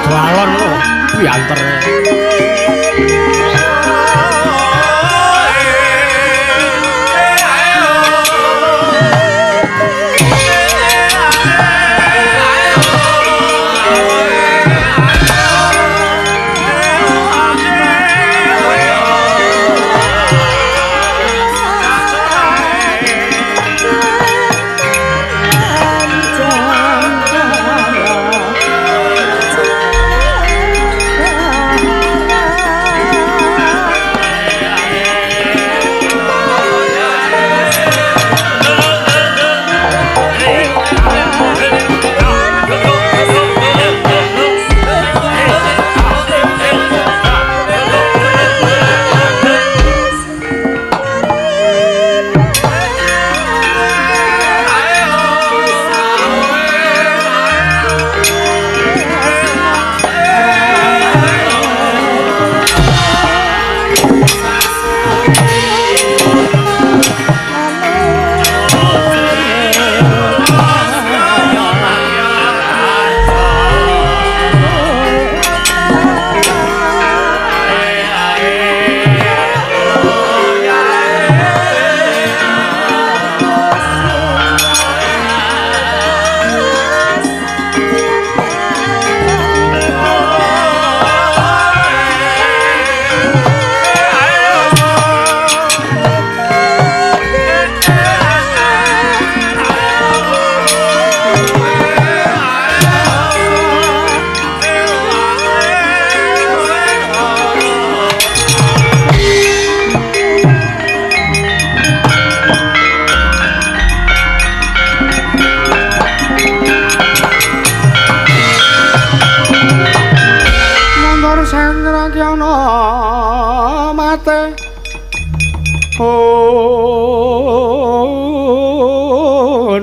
Alon pianter.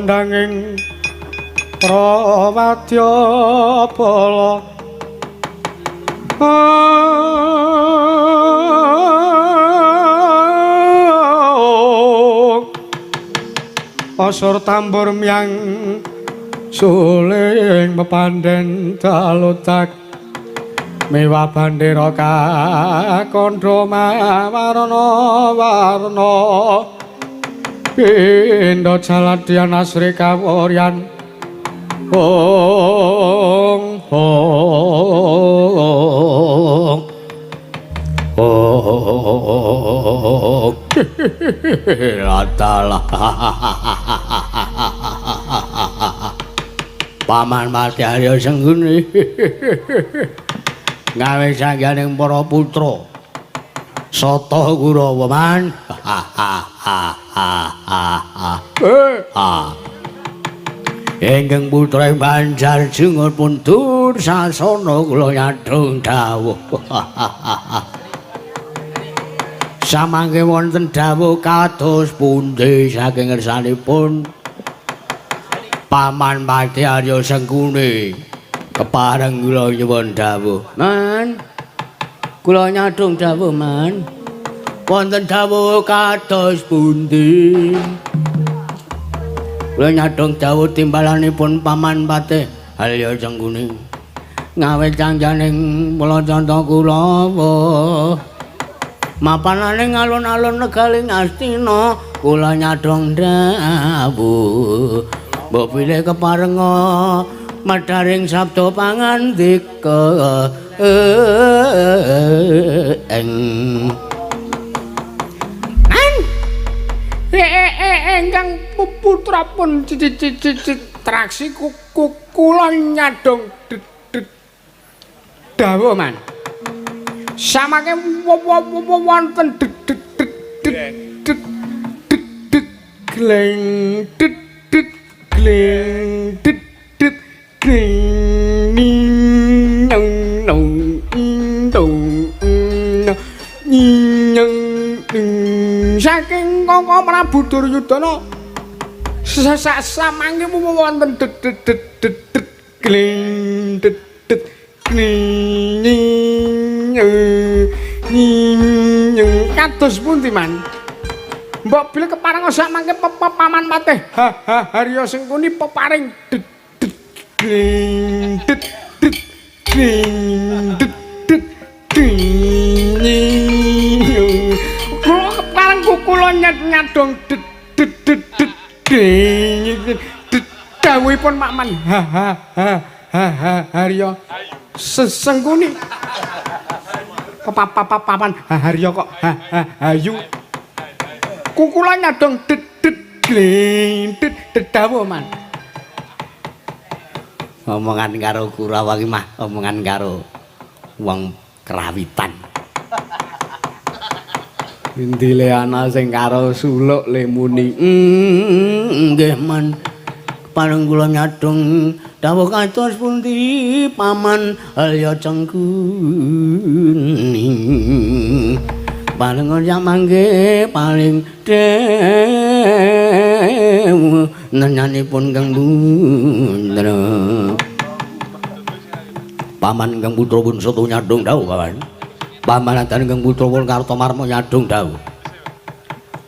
Nanging prawadya bala asor tambur miyang suling mepandhen dalutak mewah bandera kakandha mawarna-warna Pindha Jaladyan Asri Kaworyan Ong Latalah Paman Mati Arya Sengguni gawe sangganing para putra Sata Kurawa man Ingkang putra Banjar Jungur puntur sasana kula nyadhong dawuh samangke wonten dawuh kados pundi saking ngersanipun Paman Mati Arya Sengguni kepareng kula nyuwun dawuh man kula nyadhong dawuh man wonten dawuh kados pundi kula nyadhong dawuh timbalanipun Paman Patih Arya Sengguni ngawit cangjaning Palacandra Kurawa mapananing alun-alun negaling Astina kula nyadhong dawuh mbok pilih keparenga madharing sabda pangandika engkang putrapun traksi kula nyadhong dawuh man samangke wonten gleng gleng saking Kangka Prabu Duryudana samangke wonten gleng kados pundi man mbok bilih kepareng samangke Paman Patih Arya Sengguni peparing ding ding kula kepareng kula nyadong ding dawuhipun Makman Haryo sesengkuni papan Haryo kok hayu kukula nyadong dawuh man omongan karo Kurawa ki mah omongan karo wong kerawitan indile ana sing karo suluk le muni nggih man pareng kula nyadong dawuh kados pundi paman Alya Cengkuni paling ora mangke paling dew nenyanipun Kang Bundra paman Kang Putra pun soto nyadong dawuh paman adan Kang Putra pun Kartomarma nyadong dawuh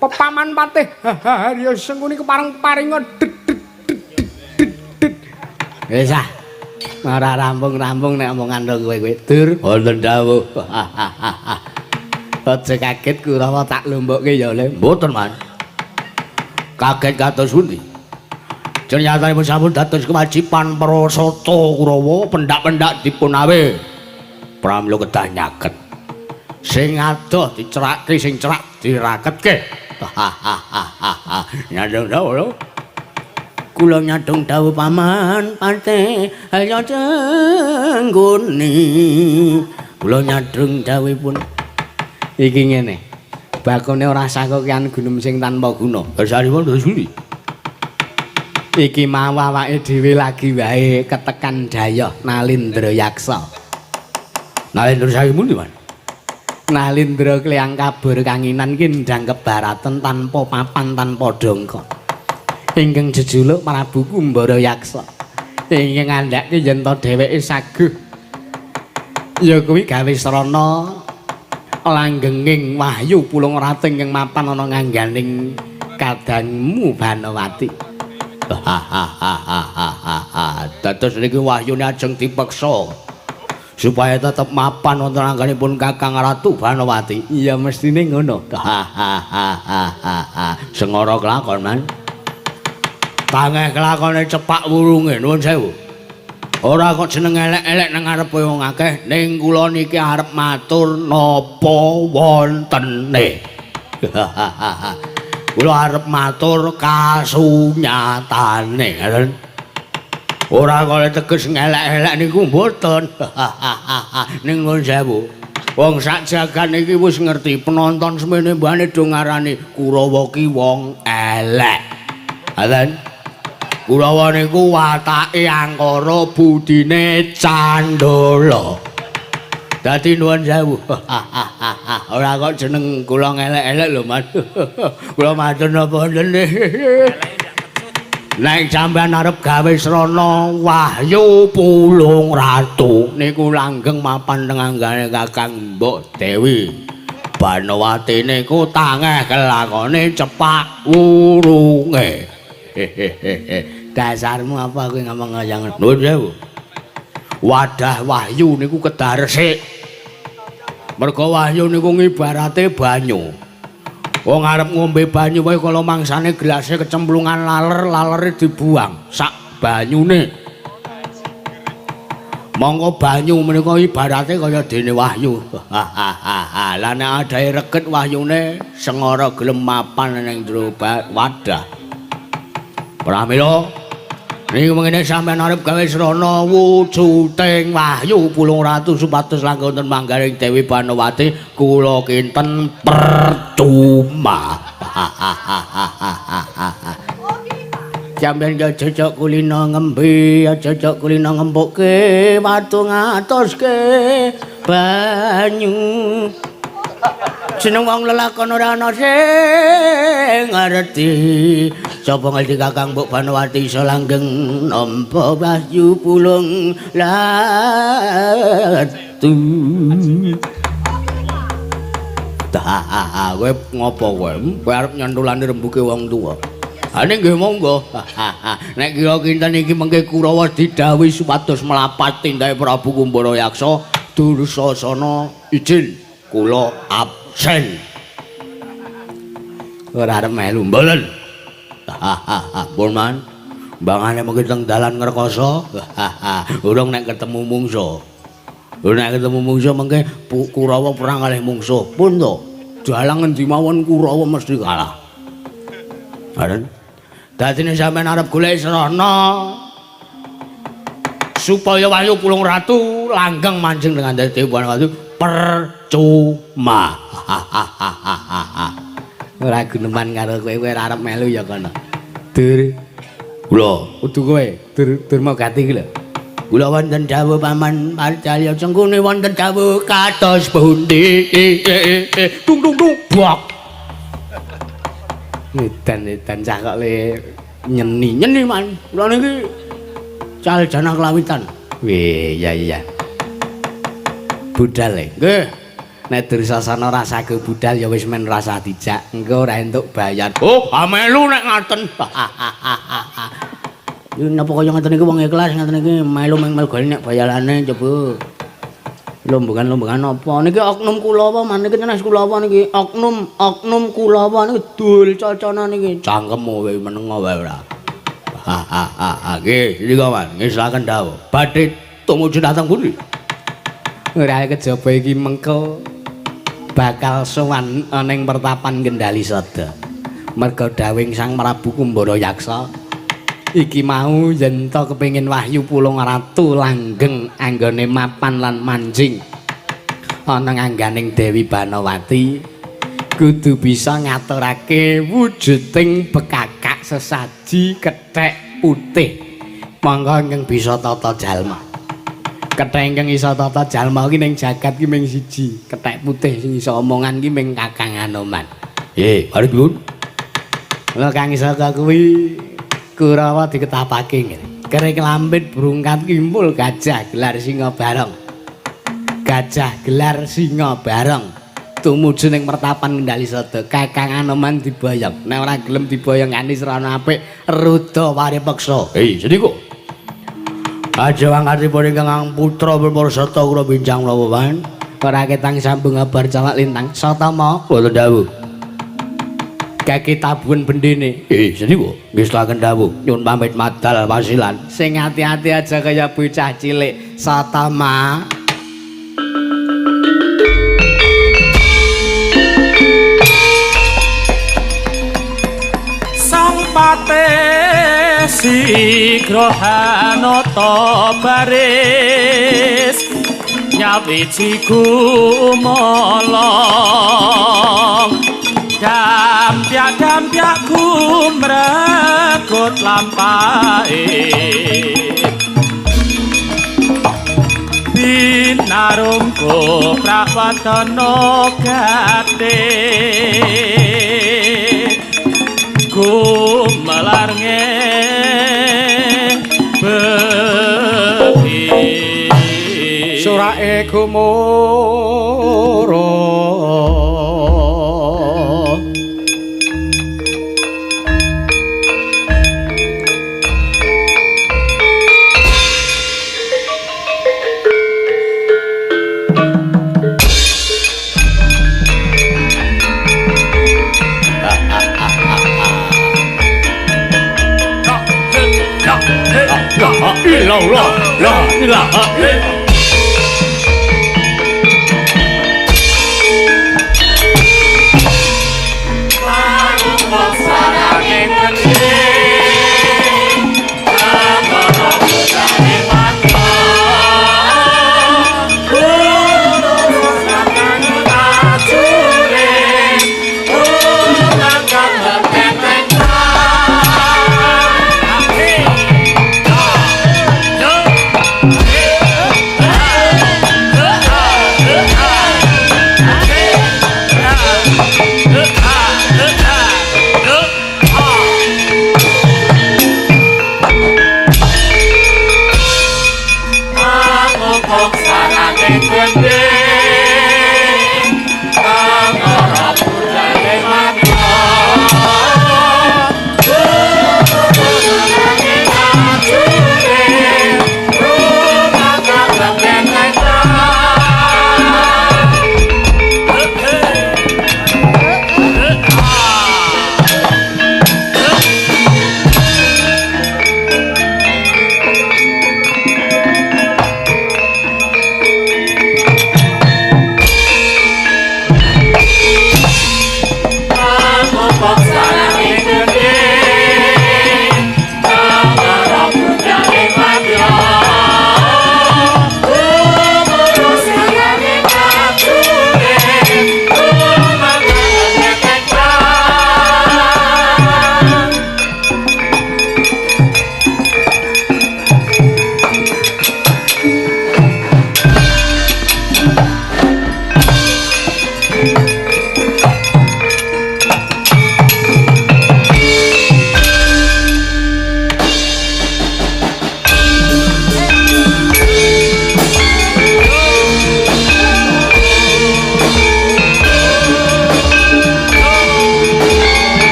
Paman Patih Haryo Sengkuni kepareng paringa wis ah ora rampung-rampung nek omongan kowe dur wonten dawuh aja kaget Kurawa tak lombokke ya le mboten man kaget kados pundi ternyatipun sampun dados kewajiban prasata Kurawa pendak-pendak dipun awe pramila kedah nyaket sing adoh dicerakke sing cerak diraketke nyadong dawuh lho kula nyadong dawuh paman Patih Alya Cengkuni kula nyadong dawuhipun iki ngene bakone ora sakokean gunung sing tanpa guna dasaripun dosuli iki mau awake dhewe lagi wae ketekan dayoh Nalindra Yaksa Nalindra sakimun di man Nalindra Klyang Kabur Kanginan ki ndang kebaraten tanpa papan tanpa dongkon ingkang jejuluk Prabu Kumbara Yaksa ingkang ngandhake yen to dheweke saguh ya kuwi gawe srana langgenging wahyu pulung rating yang mapan ana ngangganing kadangmu Banowati dados niki wahyune ajeng dipeksa supaya tetep mapan wonten anggenipun Kakang Ratu Banowati iya mestine ngono sengara kelakon man tangeh kelakone cepak wurunge nuwun sewu ora kok jeneng elek-elek nang ngarepe wong akeh ning kula niki arep matur napa wontene kula arep matur kasunyatane ngoten ora kok teges ngelek-elek niku mboten ning nuwun sewu wong sak jagat niki wis ngerti penonton semene mbane do ngarani Kurawa ki wong elek ngoten Kurawa niku watake angkara budine candala. Dadi nuwun sewu. Ora kok jeneng kula ngelek-elek lho, Mas. Kula matur napa wonten. Nek sampean arep gawe srana wahyu pulung ratu niku langgeng mapan tenganggane Kakang Mbok Dewi. Banowati niku tangeh kelakone cepak wurunge. Dasarmu apa kowe ngomong kaya ngono? Nuwun sewu. Wadah wahyu niku kedah resik. Mergo wahyu niku ngibarate banyu. Wong arep ngombe banyu wae kala mangsane gelase kecemplungan lalere dibuang sak banyune. Monggo banyu menika ibarate kaya dene wahyu. Lah nek adahe reket wahyune sengara gelem mapan ning jero wadah. Pramila niku mengene sampeyan arep gawe srana wujuding wahyu pulung ratu supados langgeng wonten manggaring Dewi Banowati kula kinten percuma. Sampeyan aja cocok kulina ngembe, aja cocok kulina ngempukke, watu ngatoske banyu. Jeneng wong lelakon ora ana sing ngerti. Sapa ngerti Kakang Mbok Banowati iso langgeng nampa wahyu pulung ratu. Kowe ngopo kowe? Kowe arep nyantulani rembuke wong tuwa. Ane nggih monggo. Nek kira kinten iki mengke Kurawa didhawuhi supados mlapat tindake Prabu Kumbara Yaksa, Dursasana izin kula absen. Ora arep melu mboten. Pun man. Bangane mengke teng dalan ngrekoso. Urung nek ketemu mungsuh. Nek ketemu mungsuh mengke Kurawa perang kalih mungsuh. Pun to. Dalang endi mawon Kurawa mesti kalah. Aren. Dadine sampean arep golek srana supaya Wahyu Pulung Ratu langgeng manjing dengan Dewan Watu percuma. Ora guneman karo kowe ora arep melu ya kono. Dur. Kula kudu kowe Durma Gati iki lho. Kula wonten dawuh Paman Parcaya Cengkune wonten dawuh kados pundi. Tung tung tung bak. Edan cah kok le nyeni man. Kula niki caljana kelawitan. Weh, iya. Budal e. Nggih. Nek Dursasana rasake budal ya wis men rasa dijak. Engko ora entuk bayar. Oh, amelu nek ngaten. Iki napa kaya ngaten iki wong ikhlas ngaten iki melu golek nek bayarane coba. Lombengan apa? Niki oknum Kulawa man niki tenan Kulawa niki. Oknum Kulawa niki dul cocona niki. Cangkemmu wae menengo wae ora. Nggih, iki kok man, ngisaken dawuh. Badhe tumuju dhateng pundi? Ora kejaba iki mengko bakal sowan ning pertapan Kendali Sada. Merga dawing Sang Prabu Kumbara Yaksa iki mau yen to kepengin Wahyu Pulung Ratu langgeng anggone mapan lan manjing ana ngangganing Dewi Banawati kudu bisa ngaturake wujuding bekakak sesaji kethek putih mangga ingkang bisa tata jalma. Kethek ingkang isa tata jalma iki ning jagat iki mung siji, kethek putih sing isa omongan iki mung Kakang Anoman. Mari Dulur. Lha Kang Isaka kuwi Kurawa diketapake ngene. Kerek lambit brungkat kimpul gajah gelar singa bareng. Gajah gelar singa bareng. Tumuju ning pertapan Kendali Sada. Kakang Anoman diboyong. Nek ora gelem diboyong kanthi srana apik, rudha waripeksa. Sediko. Aja wangkatipun ingkang putra Purwosata kula bincang lawan. Ora ketang sambung kabar calak lintang. Satama boten dawuh. Kaki tabun bendene. Sediko. Wis laken dawuh. Nyun pamit madal wasilan. Sing ati-ati aja kaya bocah cilik. Satama. Sang Patih sigra hanata baris nyawiji gumolong dampyak gumregut lampahe binarungku prawatana gate gumelar ngebeki surake gumara La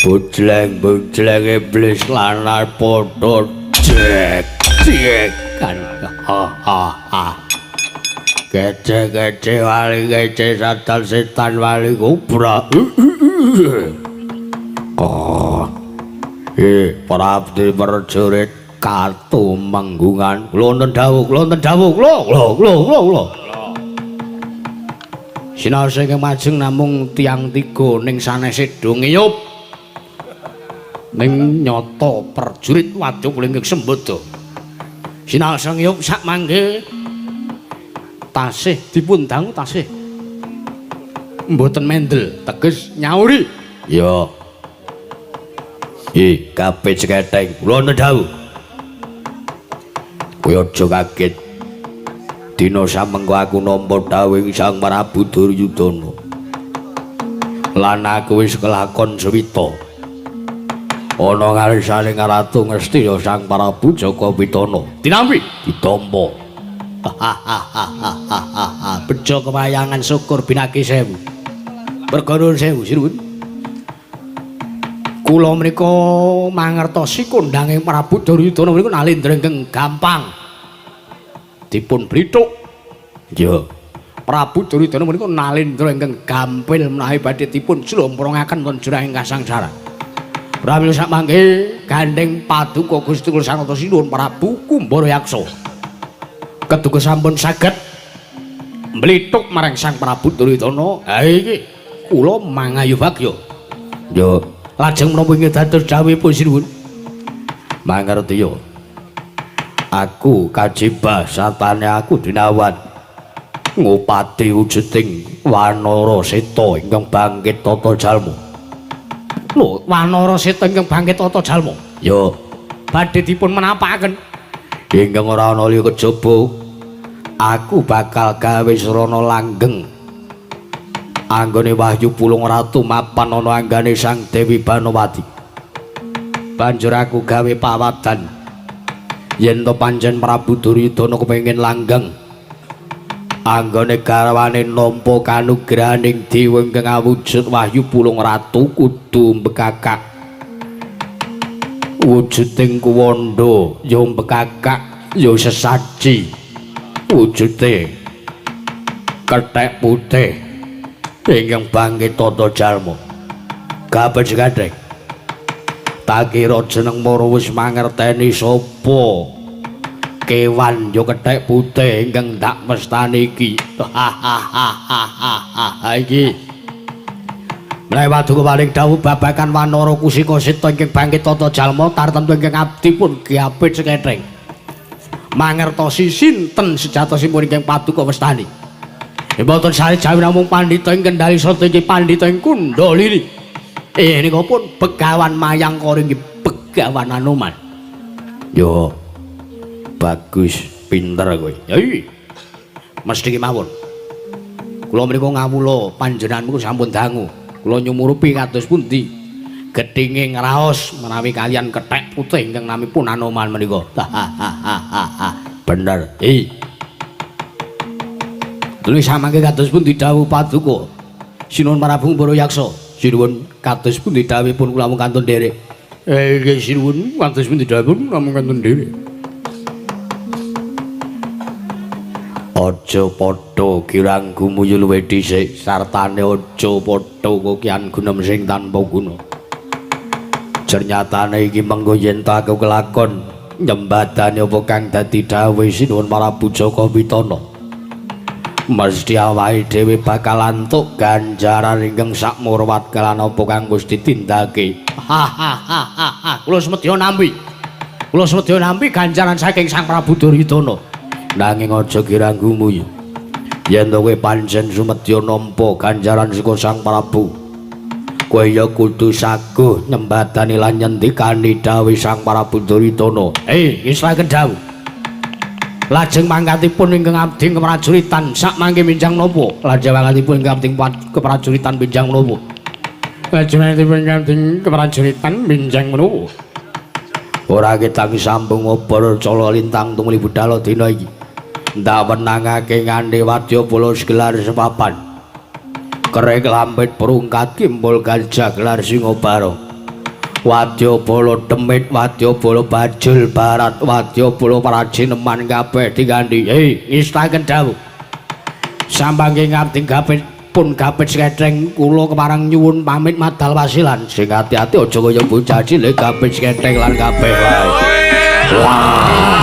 Bujleng iblis lanang padha cek kan Gece wali gece sadal setan wali kubra. Para abdi prajurit katu manggungan. Kula dawuh. Sinaos sing majeng namung tiang tiga ning sanese do ngiyup. Ning nyata prajurit waduk linggih sembodo. Sinaos ngiyup sak mangke tasih dipun dangu tasih mboten mendel teges nyauri ya kabeh cekething kula nedhau kowe aja kaget dina samengko aku nampa dawuh Sang Prabu Duryudana lan aku wis kelakon suwita ana ngarsane Ratu Ngastina Sang Prabu Jaka Pitana dinampi ditampa bejo kewayangan syukur binaki sewu perkara sewu sinuwun kula menika mangertosi kondhanging Prabu Duryudana menika nalindra ingkang gampang dipun blithuk ya Prabu Duryudana menika nalindra ingkang gampil menawi badhe dipun jlomprongaken wonten jurang ingkang sangsara pramila sak mangke gandeng paduka Gusti kula Sang Nata Sinuhun Prabu Kumbara Yaksa keduga sampun saged mlithuk marang Sang Prabu Duryudana. Ha iki kula mangayu bagya. Yo, lajeng menapa ingkang dados dawuhipun sinuwun? Mangerti yo. Aku kajibah satane aku dinawan ngupati wujuding Wanara Seta ingkang bangkit tata jalma. Lho, Wanara Seta ingkang bangkit tata jalma. Yo, badhe dipun menapakaken ingkang ora ana liya kejaba aku bakal gawe srana langgeng anggone Wahyu Pulung Ratu mapan ana anggane Sang Dewi Banowati banjur aku gawe pawadan yen to pancen Prabu Duryudana kepengin langgeng anggone garwane nampa kanugrahaning dewa ingkang awujud Wahyu Pulung Ratu kudu mbekakak wujuding kuwanda ya mbekakak ya sesaji wujude kethek putih ingkang bangkit tata jalma kabeh gadheng tak kira jeneng mara wis mangerteni sapa kewan ya kethek putih ingkang dak mestani iki iki menawi paduka paling dawuh babagan Wanara Kusika Seta ingkang bangkit tata jalma tartemtu ingkang abdi pun kiapit sekething mangertosi sinten sejatosipun ingkang paduka wastani mboten sare jawi namung pandhita ing Kendari Sata inggih pandhita ing Kundalini nika pun Begawan Mayangkara inggih Begawan Anoman yo bagus pinter kowe ya mesti ki mawon kula menika ngawula panjenenganipun sampun dangu kula nyumurupi kados pundi gethinge ngraos menawi kalian kethek putih ingkang namipun Anoman menika. Bener. Lha samangke kados pundi dawuh paduka Sinuhun Prabu Kumbara Yaksa. Sinuhun kados pundi dawuhipun kula mung kantun nderek. Nggih sinuhun kados pundi dawuhipun kula mung kantun nderek. Aja padha kirang gumuyu luwih dhisik sartane aja padha kokian gunem sing tanpa guna. Ternyatane iki mengko yen aku kelakon nyembadane apa kang dadi dawuh Sinuhun Prabu Jaka Pitana. Mesti awake dhewe bakal antuk ganjaran ingkang sakmurwat kalan apa kang Gusti tindake. Kula semedya nampi. Kula semedya nampi ganjaran saking Sang Prabu Duryudana. Nanging aja kirang gumuyu yen kowe pancen sumedya nampa ganjaran saka Sang Prabu kowe ya kudu saguh nyembadani lan nyendikani dawuh Sang Prabu Duryudana islaken dawuh lajeng mangkatipun ingkang abdi keprajuritan sak mangke minjang napa lajeng mangkatipun ingkang abdi keprajuritan minjang napa lajeng mangkatipun ingkang abdi keprajuritan minjang napa ora ketang sambung obor cala lintang tumuli budhal dina iki ndak wenangake ngandhe wadya bolos gelar sepapan Kereng lampit perungkat kimbul gajah gelar Singobaro. Wadya bala demit, wadya bala bajul barat, wadya bala prajineman kabeh digandhi. Hei, ngestaken dawuh. Sampangke ngabdi gapit pun gapit sketheng kula keparang nyuwun pamit madal wasilan. Sing ati-ati aja kaya bocah cilik gapit sketheng lan kabeh wae. Wah.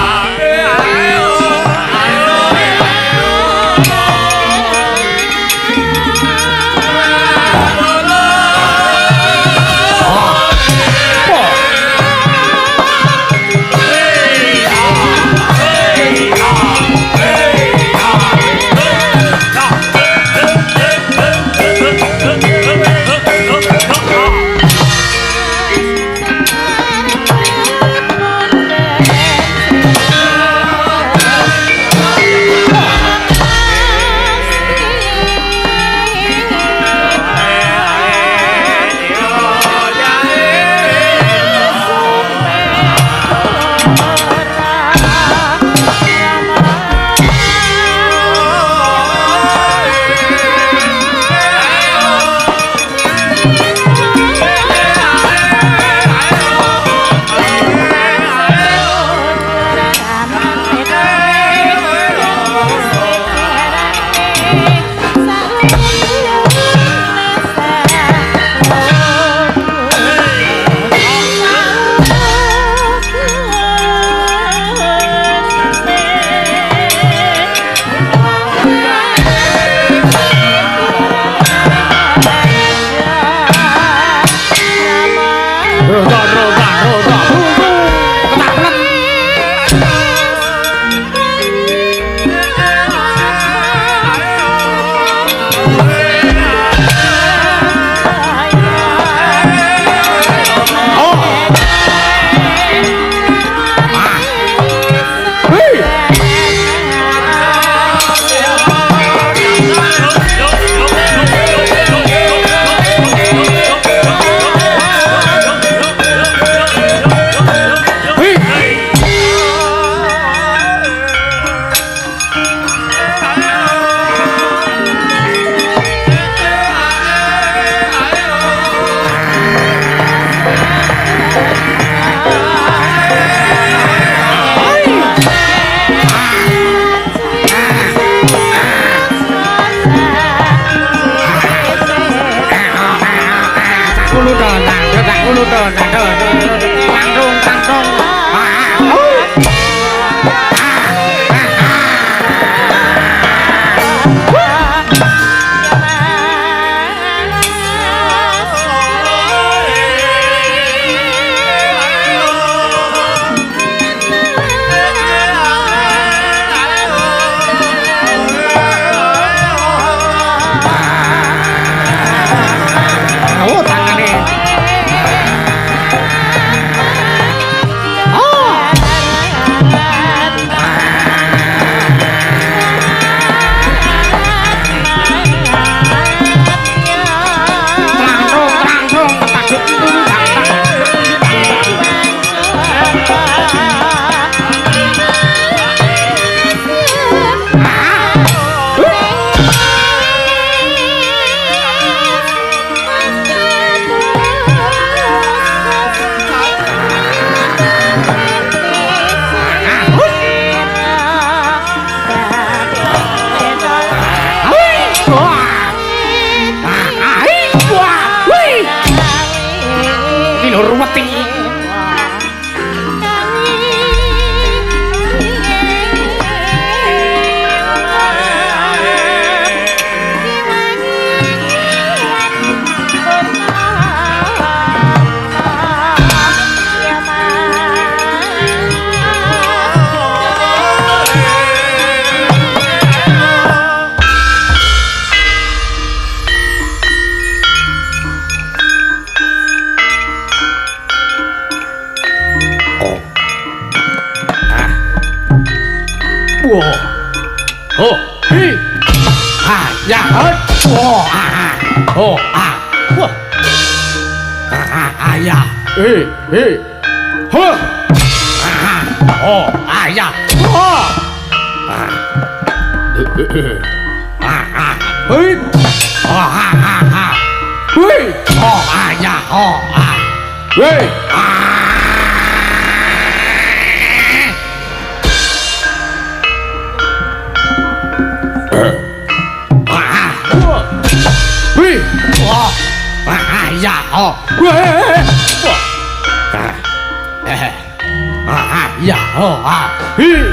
Wih, ya wih. Wih, ya wih. ya Hi, oh, wih.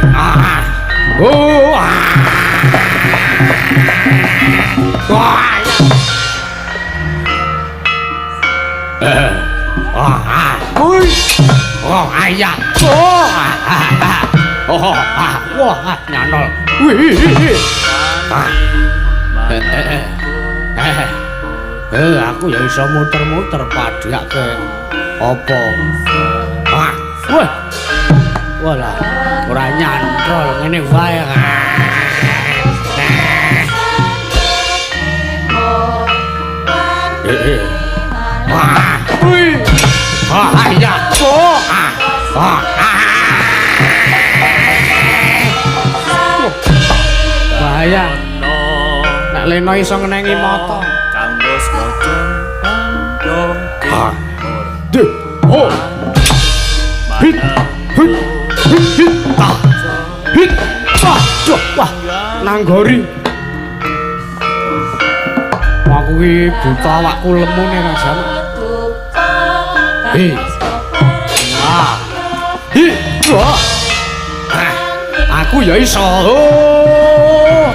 ya wah nyantol Wih, aku ya iso muter-muter padhake apa wih. walah ora nyantol ngene wae Wih, ya bahaya. Nek Leno iso ngenengi moto. kanggo sedeng panggo Duh, oh. Hit, hit, hit, hit, hit. Wah, nanggori. Aku ki buta awakku lemu nek rasane. Hei. Hi, wah. Aku ya iso. Oh.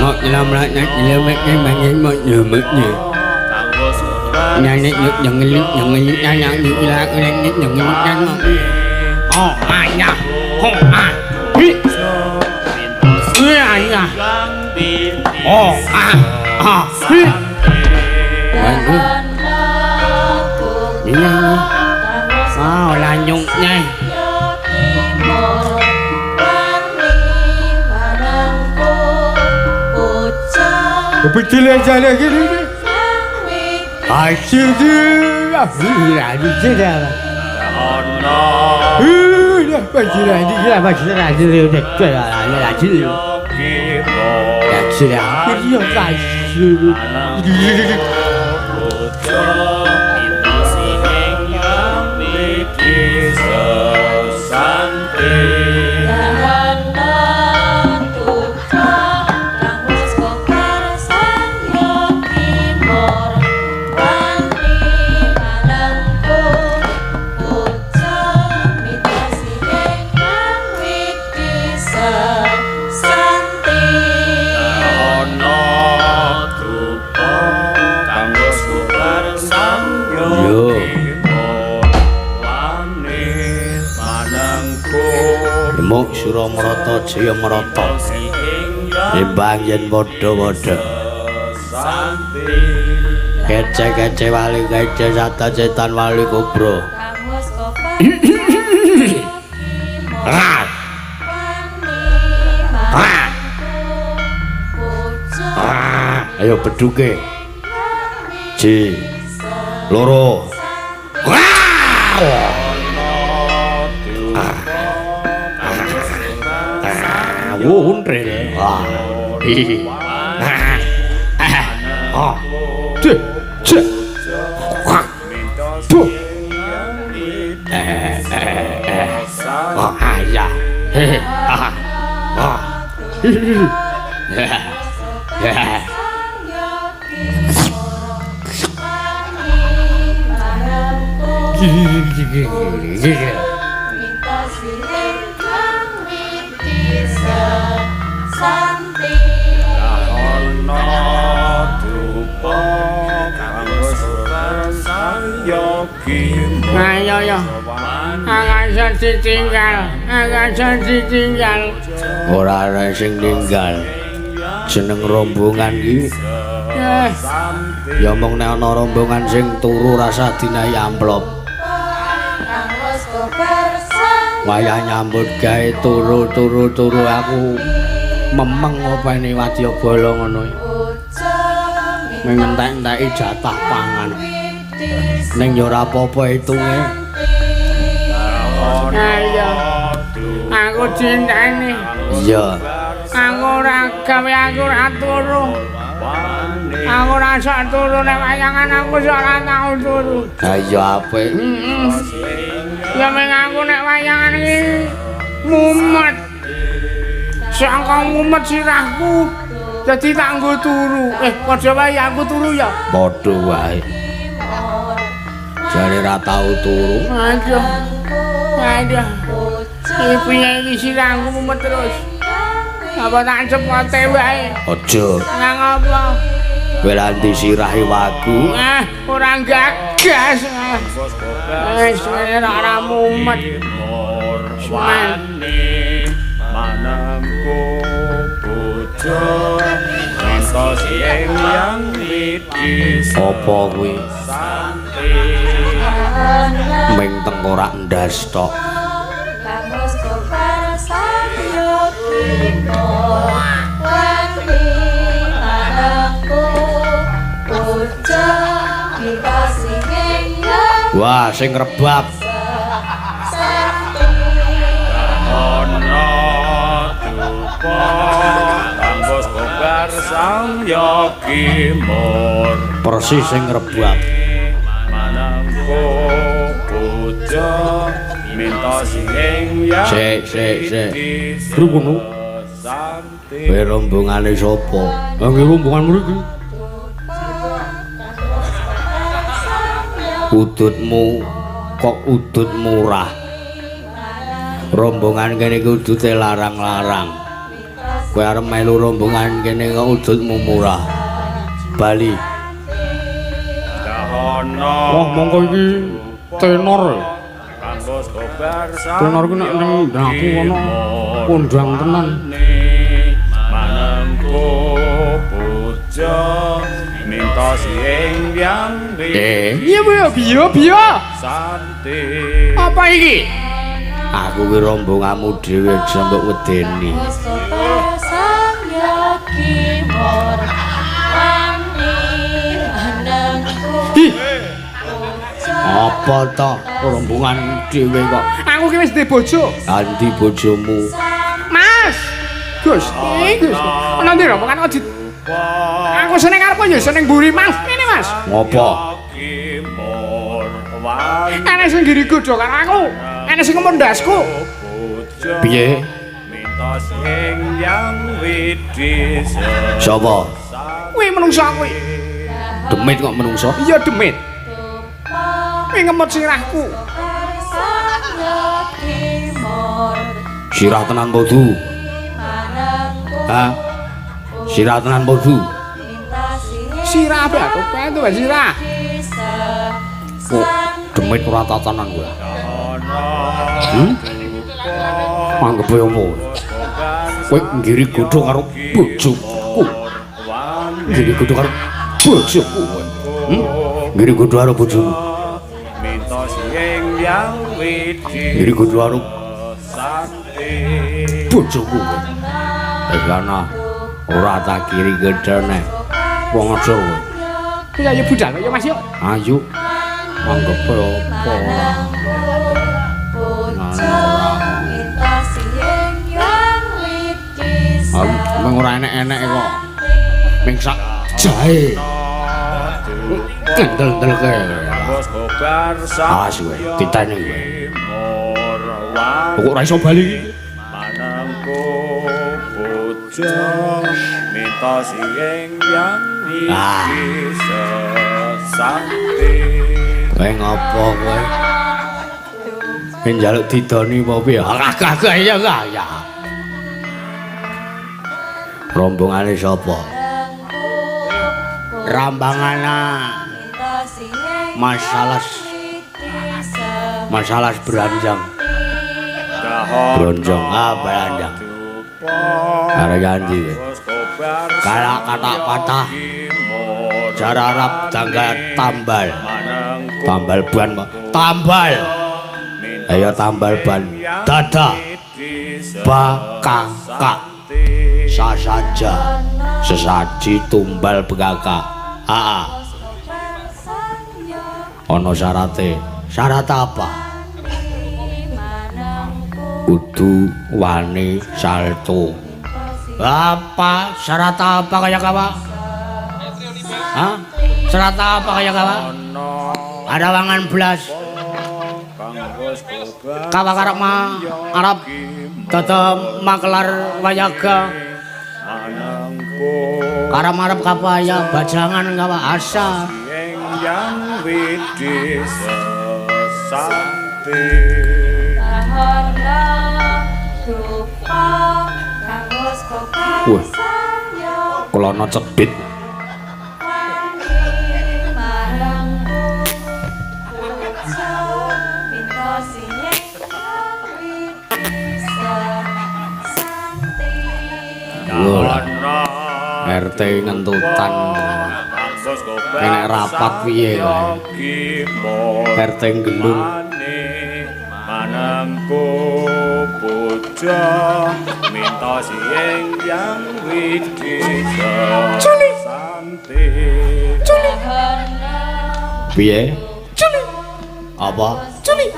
Một năm lại nhắc nhớ mấy cái mà nhớ một nhiều mất nhiều kanggo sedeng nhà nhớ nhớ nhận cái nhà nhà như là cái này nhớ nhận cái lúc nhanh mà Nha. Hi. Ui ai nha. kang binti Hi. bạn cứ đi nhanh là nhung nhanh Kepitilan jalan gini ni. Asyik dia. Lah di sini lah. ana Dah pastilah di sini pastilah di sini dah dah lah di sini. kira Ya sudah. Dia kasih. bojo minta sing yang iki sesante ana trupa kanggo subar sangyo Yo. wane manangku Demok sura merata jaya merata sing nimbang yen padha-padha santi kece-kece wali kece sata setan wali kobra ayo beduke ji loro wunril Cek, cek. Tuh. ya ana trupa kanggo subar sangyo Ayo yo. Angan ditinggal. ora ana sing ninggal jeneng rombongan iki Eh, ya mung nek ana rombongan sing turu rasa dinahi amplop wayah nyambut gawe turu aku memeng opene wadyabala ngono mung entek-enteki jatah pangan ning ya ora apa-apa itunge ayo. Aku cintane. Iya. Aku ora gawe aku ora turu. Aku ora sok turu nek wayangan aku sok ora tau turu. Ha iya apik. Ya meng aku nek wayangan iki mumet. Sangka mumet sirahku. Dadi tak nggo turu. Padha wae aku turu ya. Padha wae. Jare ra tau turu. Aduh. Aduh. Piye iki sirahku mumet terus. Apa tak cepote wae? Aja. Nang apa? Kowe lanti sirahe wagu. Ora gagas. Wis ora mumet. Wani manangku bojo ngantos yang lidis Apa kuwi? santi Ming tengkorak ndas tok. Wah, sing rebab. ana dupa kanggo kobar sang yogi mur Persis sing rebab. manangku bojo minta sing yang Sik. lidis Krungu. santi Kowe rombongane sapa? Ha nggih rombongan mriki. Udutmu kok udut murah. Rombongan kene iki udute larang-larang. Kowe arep melu rombongan kene kok udutmu murah. Bali. dahono Wah, mongko iki tenor. kanggo kobar sang Tenor ku nek ning ndaku kono kondang tenan. manangku bojo minta sing yang Iya biyo. santi Apa iki? Aku ki rombonganmu dhewe jambuk wedeni. Apa to rombongan dhewe kok? Aku ki wis duwe bojo. Andi bojomu? Mas. Gus. Ana ndi rombongan kok Aku seneng arep ya seneng mburi Mas. Ngene Mas. Ngopo? kimur wani Ana sing ngiri godho karo aku. Ana sing ngomondasku. bojo Piye? minta sing yang widis Sapa? Kuwi menungso kuwi. Demit kok menungso? Iya demit. Kuwi ngemot sirahku. Sirah tenan podu. Ha? Sirah tenan podu. Sirah apa aku pengen tuh sirah. Kok demit ora tatanan kowe? Anggep opo? Kowe ngiri godho karo bojoku. Ngiri godho karo bojoku. Ngiri godho karo bojomu. minta sing yang widis Ngiri godho karo santi bojoku. Karena ora tak kiri gedene. Wong aja kowe. Kuwi ayo budal ya Mas yo. Ayo. Anggep opo ora. Meng ora enek-enek kok. Ming sak jahe. Kendel-kendel bos kobar sang Awas kowe, titane kowe. kimur wani Kok ora iso bali iki? manangku bojo minta sing yang widis santi Kowe ngopo kowe? Kowe njaluk didoni apa piye? Kagak ya ya. Rombongane sapa? Rambangana masalah beranjang. Bronjong beranjang. Are ganti kowe. Kala kata patah. Cara Arab tangga tambal. Tambal ban. Tambal. Ayo tambal ban. Dada. Bakaka. Sasaja. Sesaji tumbal begaka. Aa. Ono syarate. Syarat apa? kudu wani salto. Apa syarat apa kayak apa? Hah? Syarat apa kayak apa? Ada wangan belas. Kawa karep Arab tetep makelar wayaga. Karep arep kapaya bajangan kawa asa. Yang widi sesati wah, klono cebit. RT ngentutan kena rapat piye kae RT gendung manangku puja minta sieng yang widi santi piye apa culi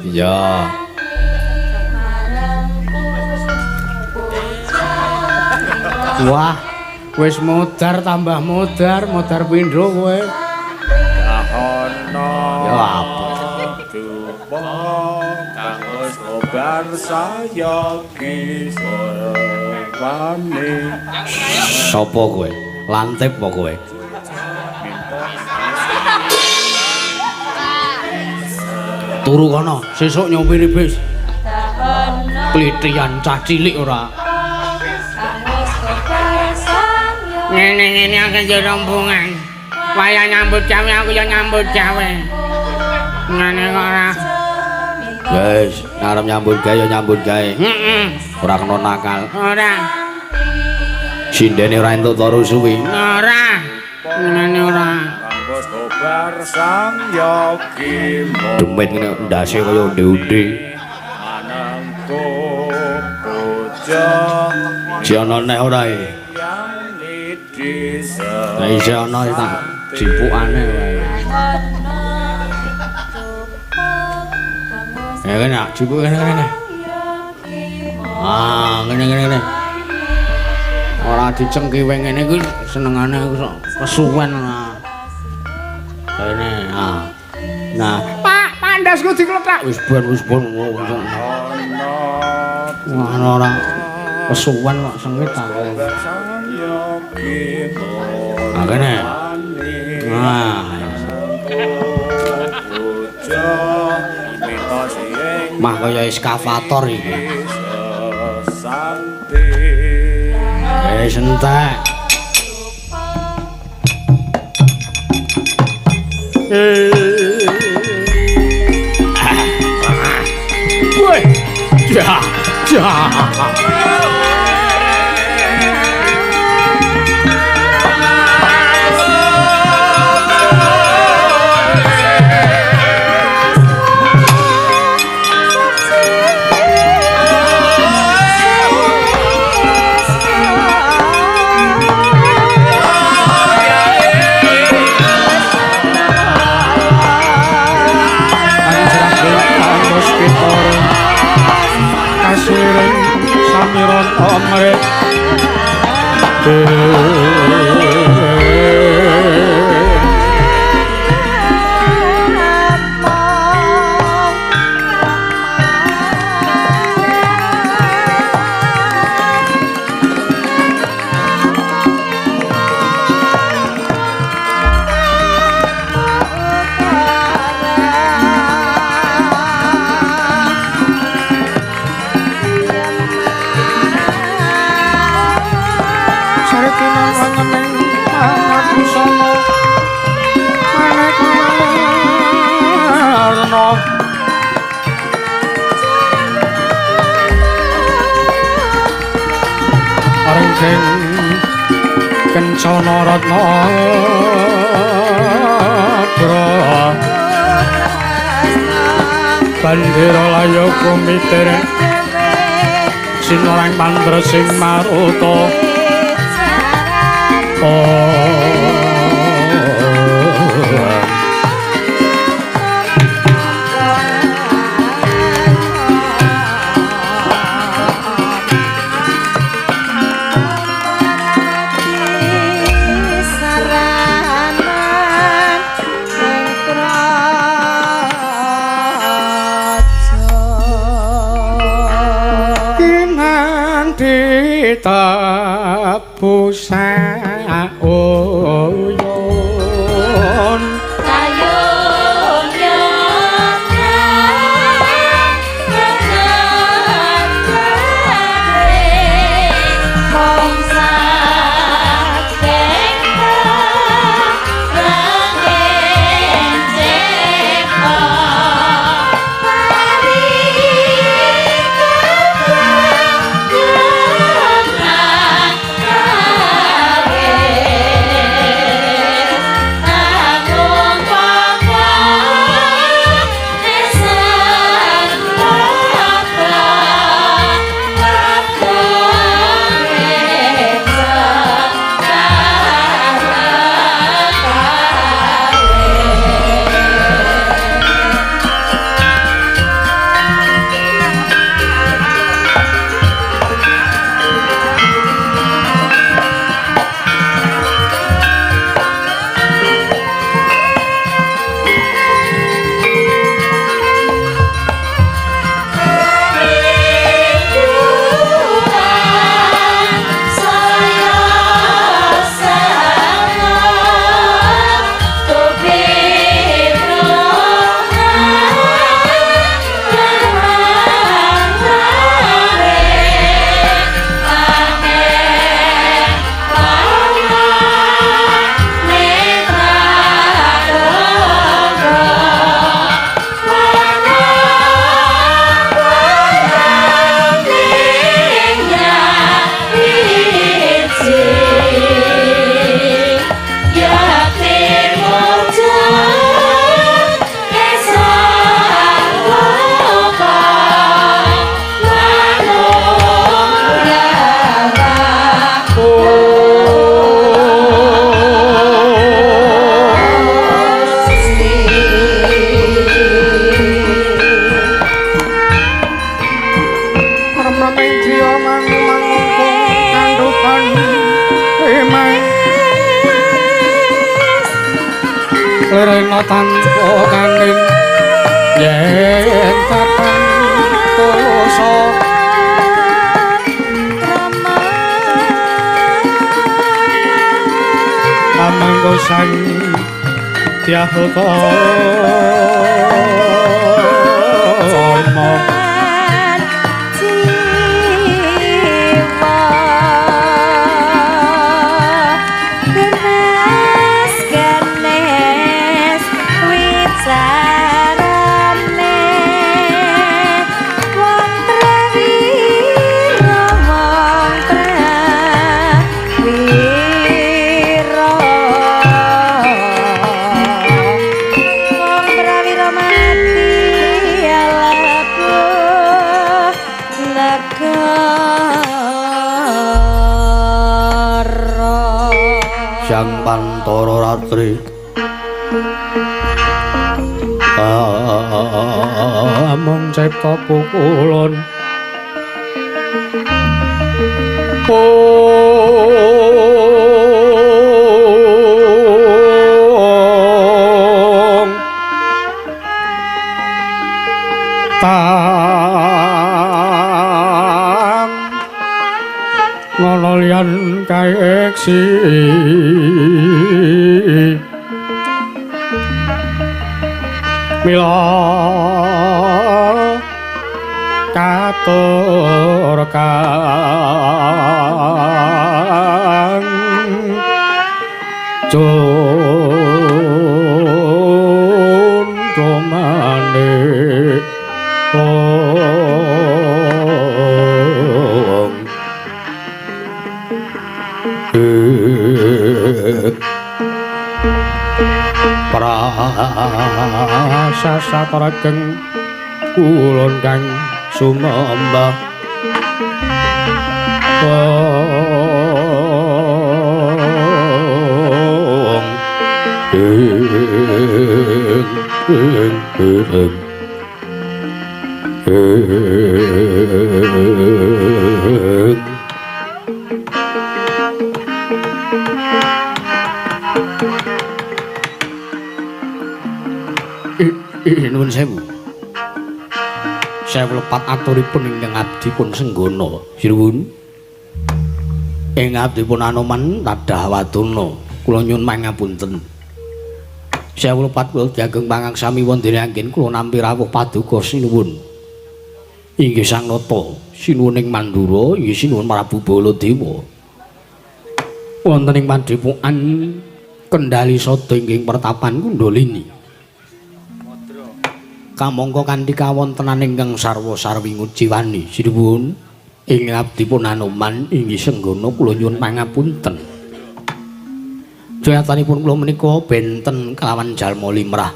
ya wah wis modar tambah modar pindho kowe ya apa dupa kanggo obar saya kiswane sapa kowe lantip apa kowe turu kono sesuk nyopiri bis klitian cah cilik ora ngene akeh rombongan wayah nyambut gawe aku ya nyambut gawe ngene kok ora wis arep nyambut gawe ya nyambut gawe ora kena nakal ora sindene ora entuk turu suwi ora ngene ora kanggo obar sang yogi demit ngene ndase kaya onde-onde manangku puja jana nek ora e nek isih ana tak jipukane wae ya kan ya jipuk kene ngene ora dicengkiwe ngene iki senengane aku sok kesuwen kene nah Pak ndasku dikletak wis bon ora kesuwen kok sengit ta kene mah kaya eskavator iki entek woi ja Samiron omre Kencana Ratna Bandera layo kumitir sinorang mantra sing maruta ditebu saoyon Rena tanpa kanging yen kapan dosa amanggo sang tiahoko Sang Pantara Ratri amung cipta pukulun tang ngono liyan kaeksi mila katur kang condromane prasasatregeng ulun kang sumembah Nuwun sewu. Saya lepat aturipun ingkang abdi pun senggono. Sinuwun. Ing abdipun Anoman tadah waduna kula nyuwun pangapunten. Sewu lepat kula diageng pangaksami wondene anggen kula nampi rawuh paduka sinuwun. Inggih Sang Nata sinuwun ing Mandura inggih sinuwun Prabu Baladewa. Wonten ing Padepokan Kendali Sada inggih pertapan Kundalini. Kamangka kanthi kawontenan ingkang sarwa-sarwi ngujiwani sinuwun ing abdipun Anoman inggih senggana kula nyuwun pangapunten. Jayatanipun kula menika benten kelawan jalma limrah.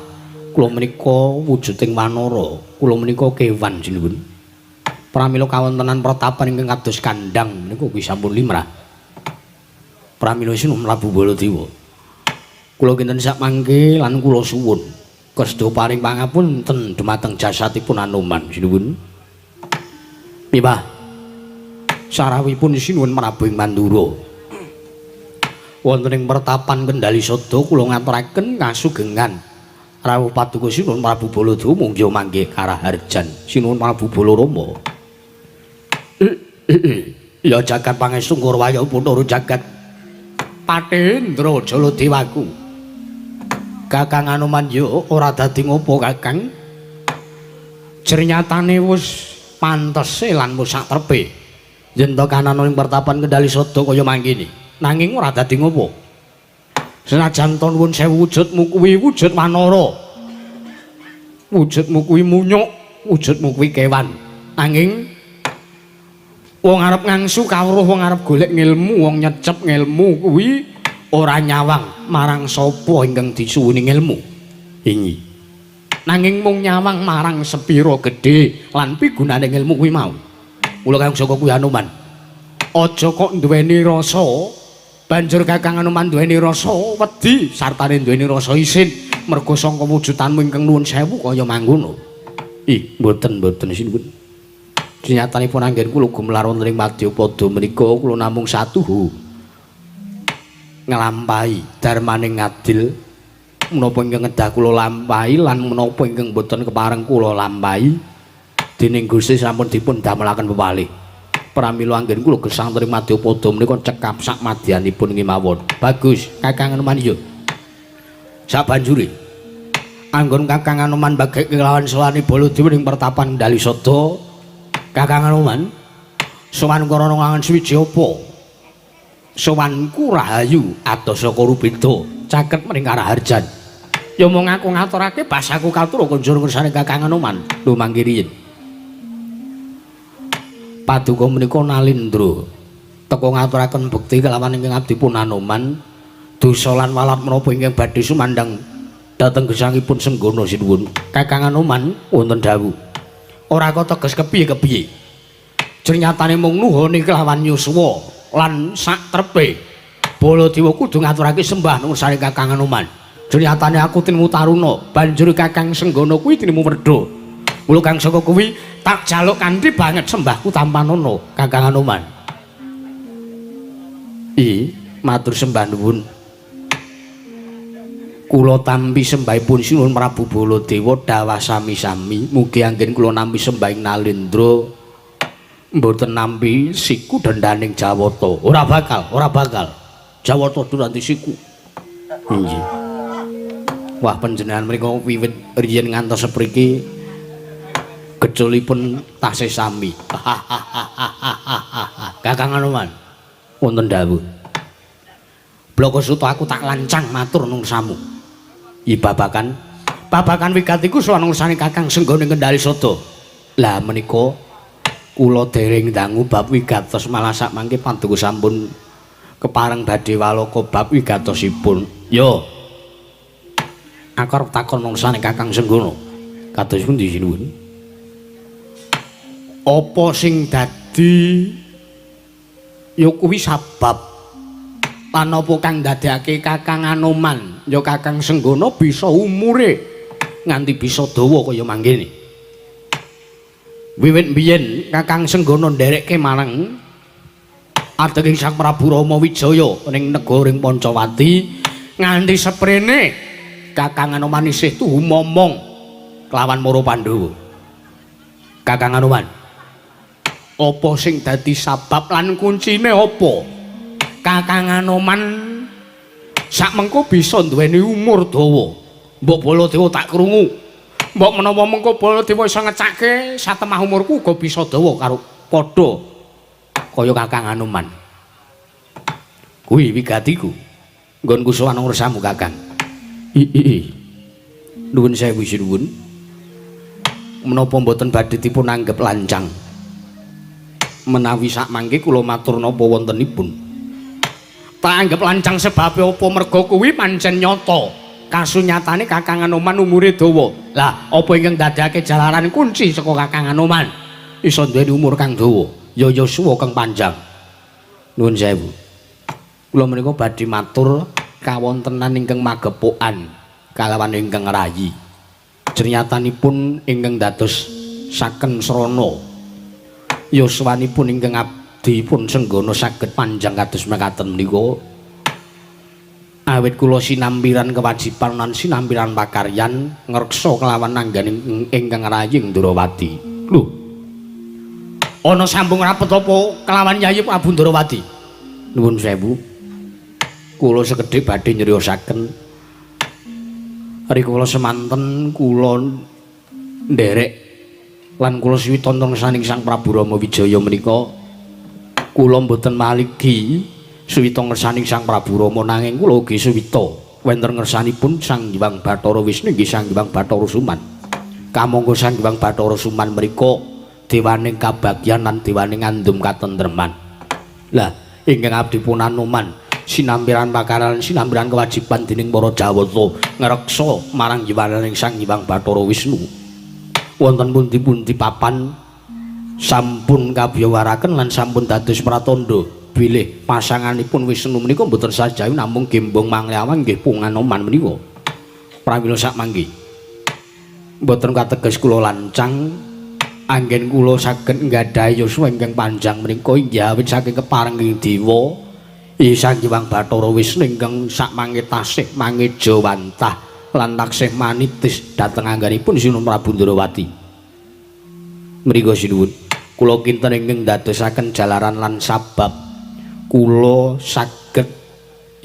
Kula menika wujuding wanara, kula menika kewan sinuwun. Pramila kawontenan pratapan ingkang kados kandhang menika kuwi sampun limrah. Pramila sinuwun Prabu Baladewa. Kula kinten sak mangke lan kula suwun Kasta paring pangapunten dumateng jasadipun Anoman sinuwun. Pipah sarawipun sinuwun Prabu ing Mandura. Wonten ing pertapan Kendali Sada kula ngaturaken kasugengan rawuh paduka sinuwun Prabu Baladewa munggi mangke karaharjan sinuwun Prabu Balarama. Ya jagat pangestu Ngurwaya Bathara jagat Patendra Jaladewaku. Kakang Anoman yo ora dadi ngopo Kakang. Jernyatane wis pantese lan wis saktrepe. Yen to kanana ing pertapan Kendali Sada kaya mangkene. Nanging ora dadi ngopo. Senajan to nuwun sewu wujudmu kuwi wujud wanara. Wujudmu kuwi munyuk, wujudmu kuwi kewan. Nanging wong arep ngangsu kawruh, wong arep golek ngilmu, wong nyecep ngilmu kuwi ora nyawang marang sapa ingkang disuwuni ilmu ingi. Nanging mung nyawang marang sepira gedhe lan pigunane ilmu kuwi mau. Mula kang saka kuwi Anoman. Aja kok duweni rasa banjur Kakang Anoman duweni rasa wedi sartane duweni rasa isin merga sangka wujudanmu ingkang nuwun sewu kaya mangkono. Ih, mboten sinuwun. Dinyatanipun anggen kula gumelar wonten ing Madyapada menika kula namung satuhu nglampahi darmaning ngadil menapa ingkang kedah kula lampahi lan menapa ingkang boten kepareng kula lampahi dening Gusti sampun dipun damelaken pepalih. Pramila anggen kula gesang teng Madyapada menika cekap sak madyanipun ngimawon. Bagus, Kakang Anoman yo. Sabanjure anggon Kakang Anoman bagek kelawan sawani Baladewa ing pertapan Kendali Sada. Kakang Anoman sowan karana ngangen swiji apa? Sowanku Rahayu atos saka Rubeda caket mring Karaharjan. Ya mung aku ngaturake basaku katur kunjur ngersane Kakang Anoman. Lho mangke riyin. Paduka menika Nalindra teka ngaturaken bekti kelawan ingkang abdipun Anoman dosa lan walat menapa ingkang badhe sumandang dhateng gesangipun senggana sinuwun. Kakang Anoman wonten dawuh. Ora kok teges kepiye-kepiye. Jernyatane mung nuhone kelawan yuswa lan saktrepe Baladewa kudu ngaturake sembah nursane Kakang Anoman. Jernyatane aku tinmu taruna, banjur Kakang Senggana kuwi tinmu werda. Mula kang saka kuwi tak jaluk kanthi banget sembahku tampanana Kakang Anoman. Matur sembah nuwun. Kula tampi sembahipun sinuwun Prabu Baladewa dawah sami-sami. Mugi anggen kula nampi sembahing Nalindra mboten nampi siku dendaning Jawata. Ora bakal. Jawata duranti siku. Inggih. Wah panjenengan mriku wiwit riyen ngantos sepriki geculipun tasih sami. Kakang Anoman wonten dawuh. Bloko suta aku tak lancang matur nuwun samu. Babakan wigatiku sowan ngursane Kakang Senggana Kendali Sada. Lah menika kula dereng dangu bab wigatos malah sak mangke paduka sampun kepareng badhe walaka bab wigatosipun. Yo. Aku arep takon nursane Kakang Senggana. Kados pundi sinuwun? Apa sing dadi ya kuwi sabab lan apa kang dadekake Kakang Anoman ya Kakang Senggana bisa umure nganti bisa dawa kaya mangkene. Wiwit biyen Kakang Senggana nderekke marang ateking Sang Prabu Rama Wijaya ning negaring Pancawati nganti seprene Kakang Anoman isih tuhu momong kelawan Mara Pandhawa. Kakang Anoman, apa sing dadi sabab lan kuncine apa Kakang Anoman sak mengko bisa duweni umur dawa. Mbok Baladewa tak krungu. Mbok menawa mengko Baladewa iso ngecake satemah umurku uga bisa dawa karo padha kaya Kakang Anoman. Kuwi wigatiku. Nggonku sowan ngersamu Kakang. Nuwun sewu sinuwun. Menapa mboten badhe dipun anggep lancang. Menawi sak mangke kula matur napa wontenipun. Tak anggap lancang sebab apa mergo kuwi pancen nyata. Kasunyatane Kakang Anoman umure dawa. Lah, apa ingkang dadekake jalaran kunci saka Kakang Anoman iso duweni umur kang dawa, ya yuswa kang panjang. Nuwun sewu. Kula menika badhe matur kawontenan ingkang magepokan kalawan ingkang rayi. Jernyatanipun ingkang dados saken srana. Yuswanipun ingkang dipun senggana saged panjang kados mekaten menika. Awit kula sinambiran kewajiban lan sinambiran pakaryan ngreksa kelawan angganing ingkang rayi Ndrawati. Lho. Ana sambung rapet apa kelawan Yayi Prabu Ndrawati? Nuwun sewu. Kula sekedhik badhe nyriosaken rikala semanten kula nderek lan kula suwita saning Sang Prabu Rama Wijaya menika kula mboten maligi suwita ngersaning Sang Prabu Rama nanging kula ugi suwita wonten ngersanipun Sang Hyang Bathara Wisnu inggih Sang Hyang Bathara Suman. Kamangka Sang Hyang Bathara Suman menika dewaning kabagyan lan dewaning ngandum katentreman. Lah ingkang abdi pun Anoman sinambiran pakaran sinambiran kewajiban dening para Jawata ngreksa marang yuwananing Sang Hyang Bathara Wisnu. Wonten pundi-pundi papan sampun kabiyawaraken lan sampun dados pratandha bilih pasanganipun Wisnu menika mboten sajawi namung gembong manglawang nggih pun Anoman menika. Pramila sakmangke mboten kateges kula lancang anggen kula saged nggadahi yuswa ingkang panjang menika inggih awit saking keparenging dewa Sang Hyang Bathara Wisnu ingkang sakmangke tasih mangeja wantah lan taksih manitis dhateng anggenipun Sinun Prabu Ndrawati. Mriku sinuwun, kula kinten ingkang dadosaken jalaran lan sabab kula saged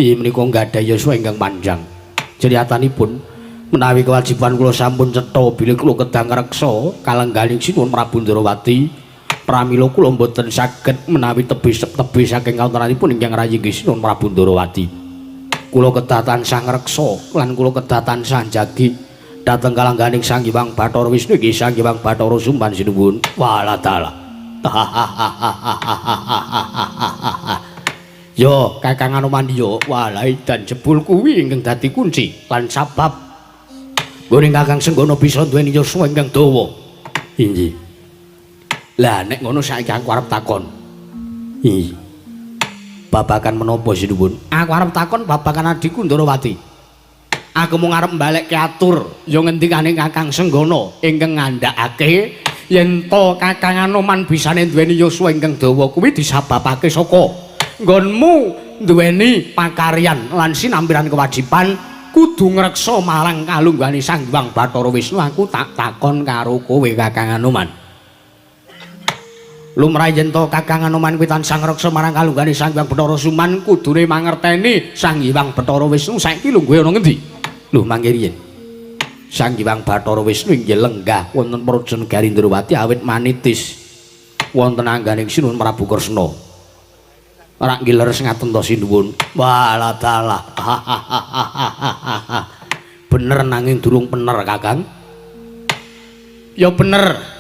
menika nggadahi yuswa ingkang panjang. Criyatanipun menawi kewajiban kula sampun cetha bilih kula kedang ngreksa kalengganing Sinun Prabu Ndrawati. Pramila kula mboten saged menawi tebih saking kawontenanipun ingkang rayi nggih Sinun Prabu Ndrawati. Kula kedah tansah ngreksa lan kula kedah tansah njagi dhateng kalengganing Sang Hyang Bathara Wisnu nggih Sang Hyang Bathara Suman sinuwun. Waladala. Yo Kakang Anoman yo walai dan jebul kuwi ingkang dadi kunci lan sabab nggone Kakang Senggana bisa duweni yuswa ingkang dawa. Inggih. Lah nek ngono saiki aku arep takon. Babakan menapa sinuwun? Aku arep takon babakan adikku Ndrawati. Aku mung arep mbalekke atur ya ngendikane Kakang Senggana ingkang ngandhakake yen to Kakang Anoman bisane duweni yuswa ingkang dawa kuwi disababake saka nggonmu duweni pakaryan lan sinambiran kewajiban kudu ngreksa marang kalunggane Sang Hyang Bathara Wisnu. Aku tak takon karo kowe Kakang Anoman. Lumrah yen to Kakang Anoman kuwi tansah ngreksa marang kalunggane Sang Hyang Bathara Suman kudune mangerteni Sang Hyang Bathara Wisnu saiki lungguhe ana ngendi? Lho mangke riyen. Sang Hyang Bathara Wisnu inggih lenggah wonten Praja Negari Ndrawati awit manitis wonten angganing Sinun Prabu Kresna. Ora nggih leres ngaten to sinuwun. Waladala. Bener nanging durung bener Kakang. Ya bener.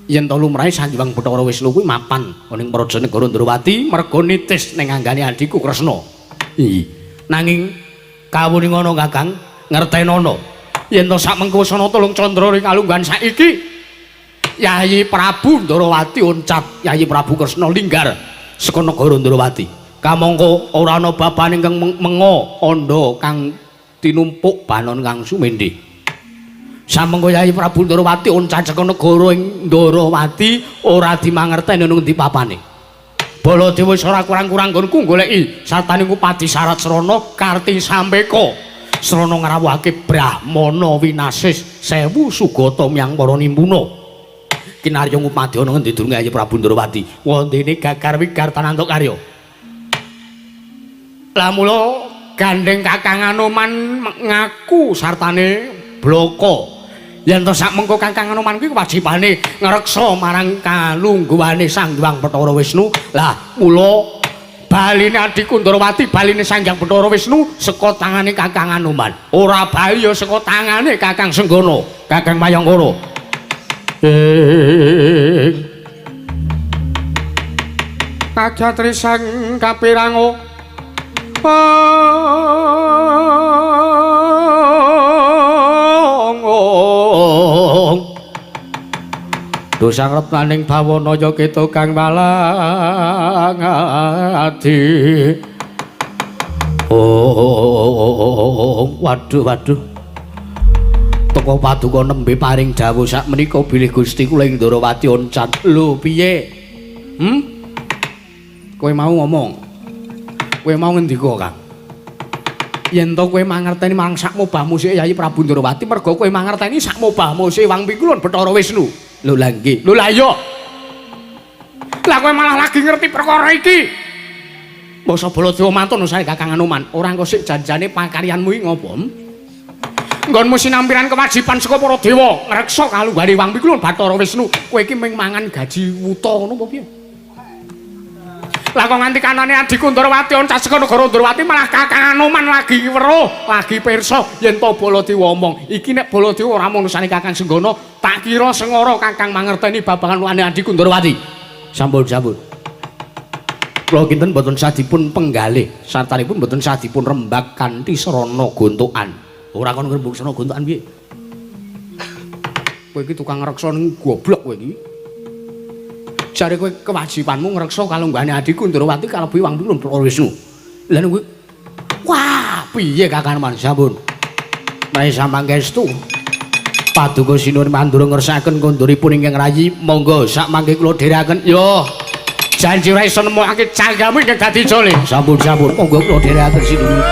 Yen to lumrahe Sang Hyang Bathara Wisnu kuwi mapan ning Praja Negara Ndrawati merga nitis ning anggane adhiku Kresna. Nanging kawuning ngono Kakang, ngertenono yen to sak mengko sana tulung candra ring kalunggan saiki Yayi Prabu Ndrawati oncat, Yayi Prabu Kresna linggar saka negara Ndrawati. Kamangka ora ana babane ingkang menga andha kang tinumpuk banon kang sumendhe. Samengko Yayi Prabu Ndrawati oncat saka negara ing Ndrawati ora dimangerteni nang endi papane. Baladewa ora kurang-kurang nggonku goleki sartaning Upati Sarat Srana Karti Sampeka. Srana ngrawuhake Brahmana winasis 1000 sugata miyang para nimpuna. Kinarya Ngupadana ngendi durung Yayi Prabu Ndrawati. Wondene gagar wigar tanantuk karya. Lah mula gandeng Kakang Anoman ngaku sartane bloko. Yen to sak mengko Kakang Anoman kuwi kewajibane ngreksa marang kalungguhane Sang Hyang Bathara Wisnu. Lah mula baline adikku Ndrawati baline Sang Hyang Bathara Wisnu saka tangane Kakang Anoman. Ora bali ya saka tangane Kakang Senggana, Kakang Mayangkara. Kajatri sang kapirango dosa retnaning bawana kita kang walang ati. Waduh teko paduka nembe paring dawuh sak menika bilih Gusti kula ing Ndrawati oncat. Lho piye? Kowe mau ngomong. Kowe mau ngendika, Kang? Yen to kowe mangerteni marang sak mobah musik Yayi Prabu Ndrawati merga kowe mangerteni sak mobah musik Wang Pikulun Bathara Wisnu. Lho lha nggih. Lho lha iya. Lah kowe malah lagi ngerti perkara iki. Basa Baladewa mantun sae Kakang Anoman. Ora engko sik janjane pakaryanmu iki ngopo? Nggonmu sinampiran kewajiban saka para dewa ngreksa kalunggane Wang Pikulun Bathara Wisnu. Kowe iki mung mangan gaji wuta ngono apa piye? Lah kok nganti kanane adikku Ndrawati oncat saka negara Ndrawati malah Kakang Anoman lagi weruh, lagi pirsa yen to Baladewa omong. Iki nek Baladewa ora manusane Kakang Senggana, tak kira sengara Kakang mangerteni babagan wane adikku Ndrawati. Sampun. Kula kinten boten sadipun penggalih, sartanipun boten sadipun rembag kanthi sarana gontokan. Ora kon ngrembug sarana gontokan piye? Kowe iki tukang ngreksa ning goblok kowe iki. Jare kowe kewajibanmu ngreksa kalunggane adikku Ndrawati kalebu Wang Pikulun Bathara Wisnu. Lah kowe wah, piye Kakang Anoman sampun. Menawi sampeyan kestu paduka sinuwun mandura ngersakaken konduripun ingkang rayi, monggo sak mangke kula dherekaken. Yo. Janji ora iso nemokake canggamu ingkang dadi jole. Sampun, monggo kula dherekaken sinuwun.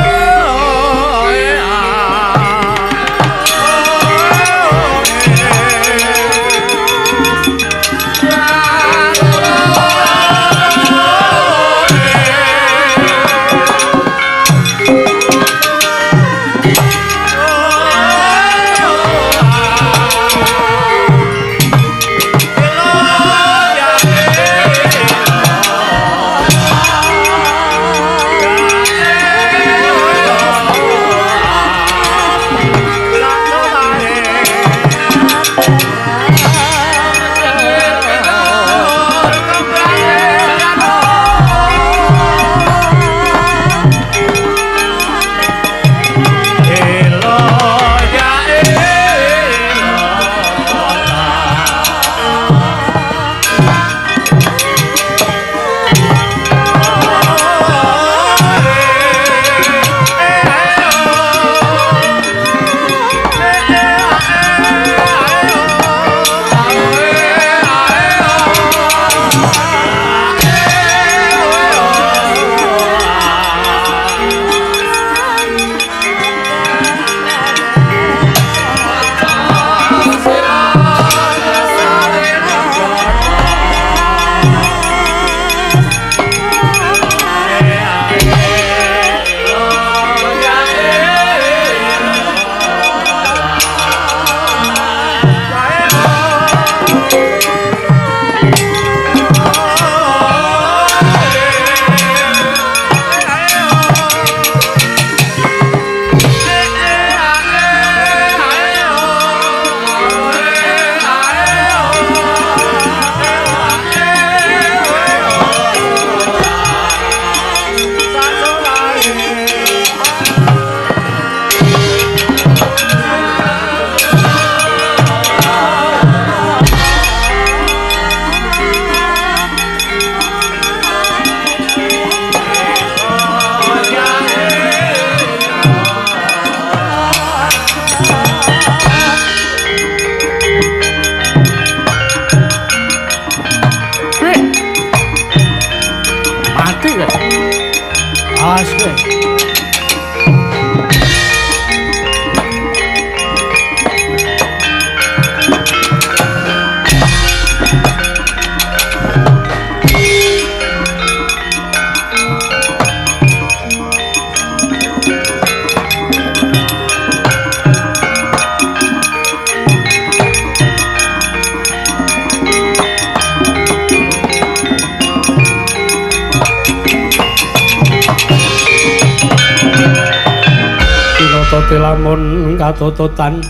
Gusti lamun katututan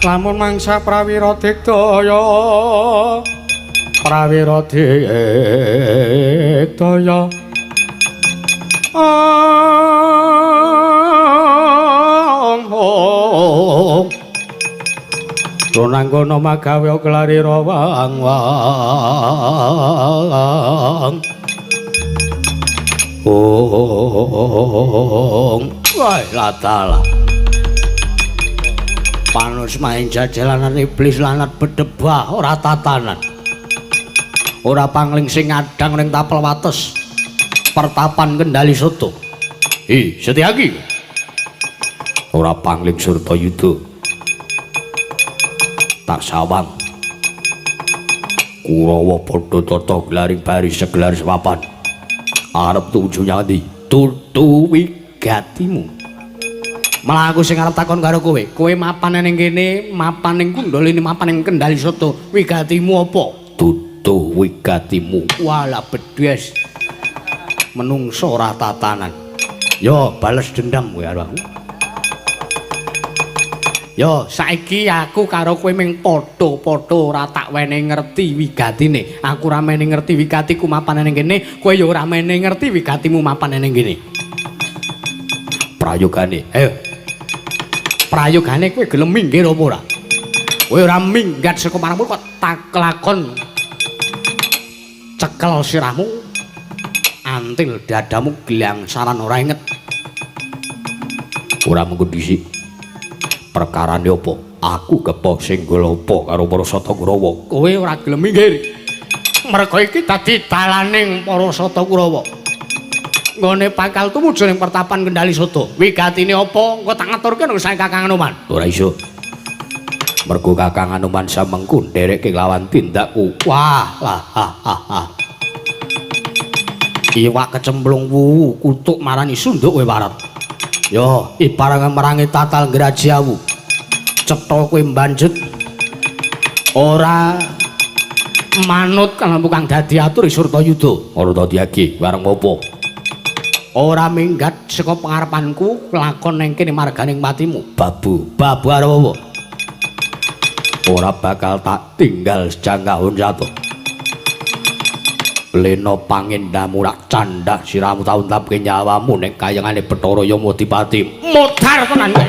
lamun mangsa prawira digdaya prawira digdaya Ronanggono magawe kelari rawang wah latala panus main jajalanan iblis lanat bedebah ora tatanan ora pangling sing ngadang ning tapel wates pertapan Kendali Soto Setyaki ora pangling Surtayuda tak sawang Kurawa padha tata glaring baris segelar sepapan arep tuju nyandi tutu wigatimu malah aku sing arep takon karo kowe mapan ning kene mapan ning Kundalini mapan ning Kendali Soto wigatimu apa tutu wigatimu wala bedhes menungso ora tatanan yo bales dendam kowe karo aku yo saiki aku karo kowe ming padha-padha ora tak wene ngerti wigatine aku ora mene ngerti wigatiku mapan ning kene kowe yo ora mene ngerti wigatimu mapan ning kene prayogane ayo prayogane kowe gelem minggir apa ora kowe ora minggat saka marangmu kok tak lakon cekel sirahmu antil dadamu gelang saran ora inget ora mengko dhisik perkarane apa aku kepo sing apa karo para Satakurawa kowe ora gelem minggir merga iki dadi dalaning para Satakurawa nggone bakal tumuju ning pertapan Kendali Soto wigatine apa engko tak ngaturke nang sae Kakang Anoman ora iso mergo Kakang Anoman samengku nderekke lawan tindakku wah iwak kecemplung wuwu kutuk marani sunduk kowe warat yo ibarang merangi tatal Grajiawu cetha kowe mbanjet ora manut kanggo kang dadi atur Surtayuda ora dadi agi bareng apa ora minggat saka pangarepanku lakon ning kene marganing matimu babu arep apa ora bakal tak tinggal sejanggahun jatuh Leno pangendamu rak candak siramu taun tapke nyawamu nek kayangane Bathara Yamadipati modar tenan kowe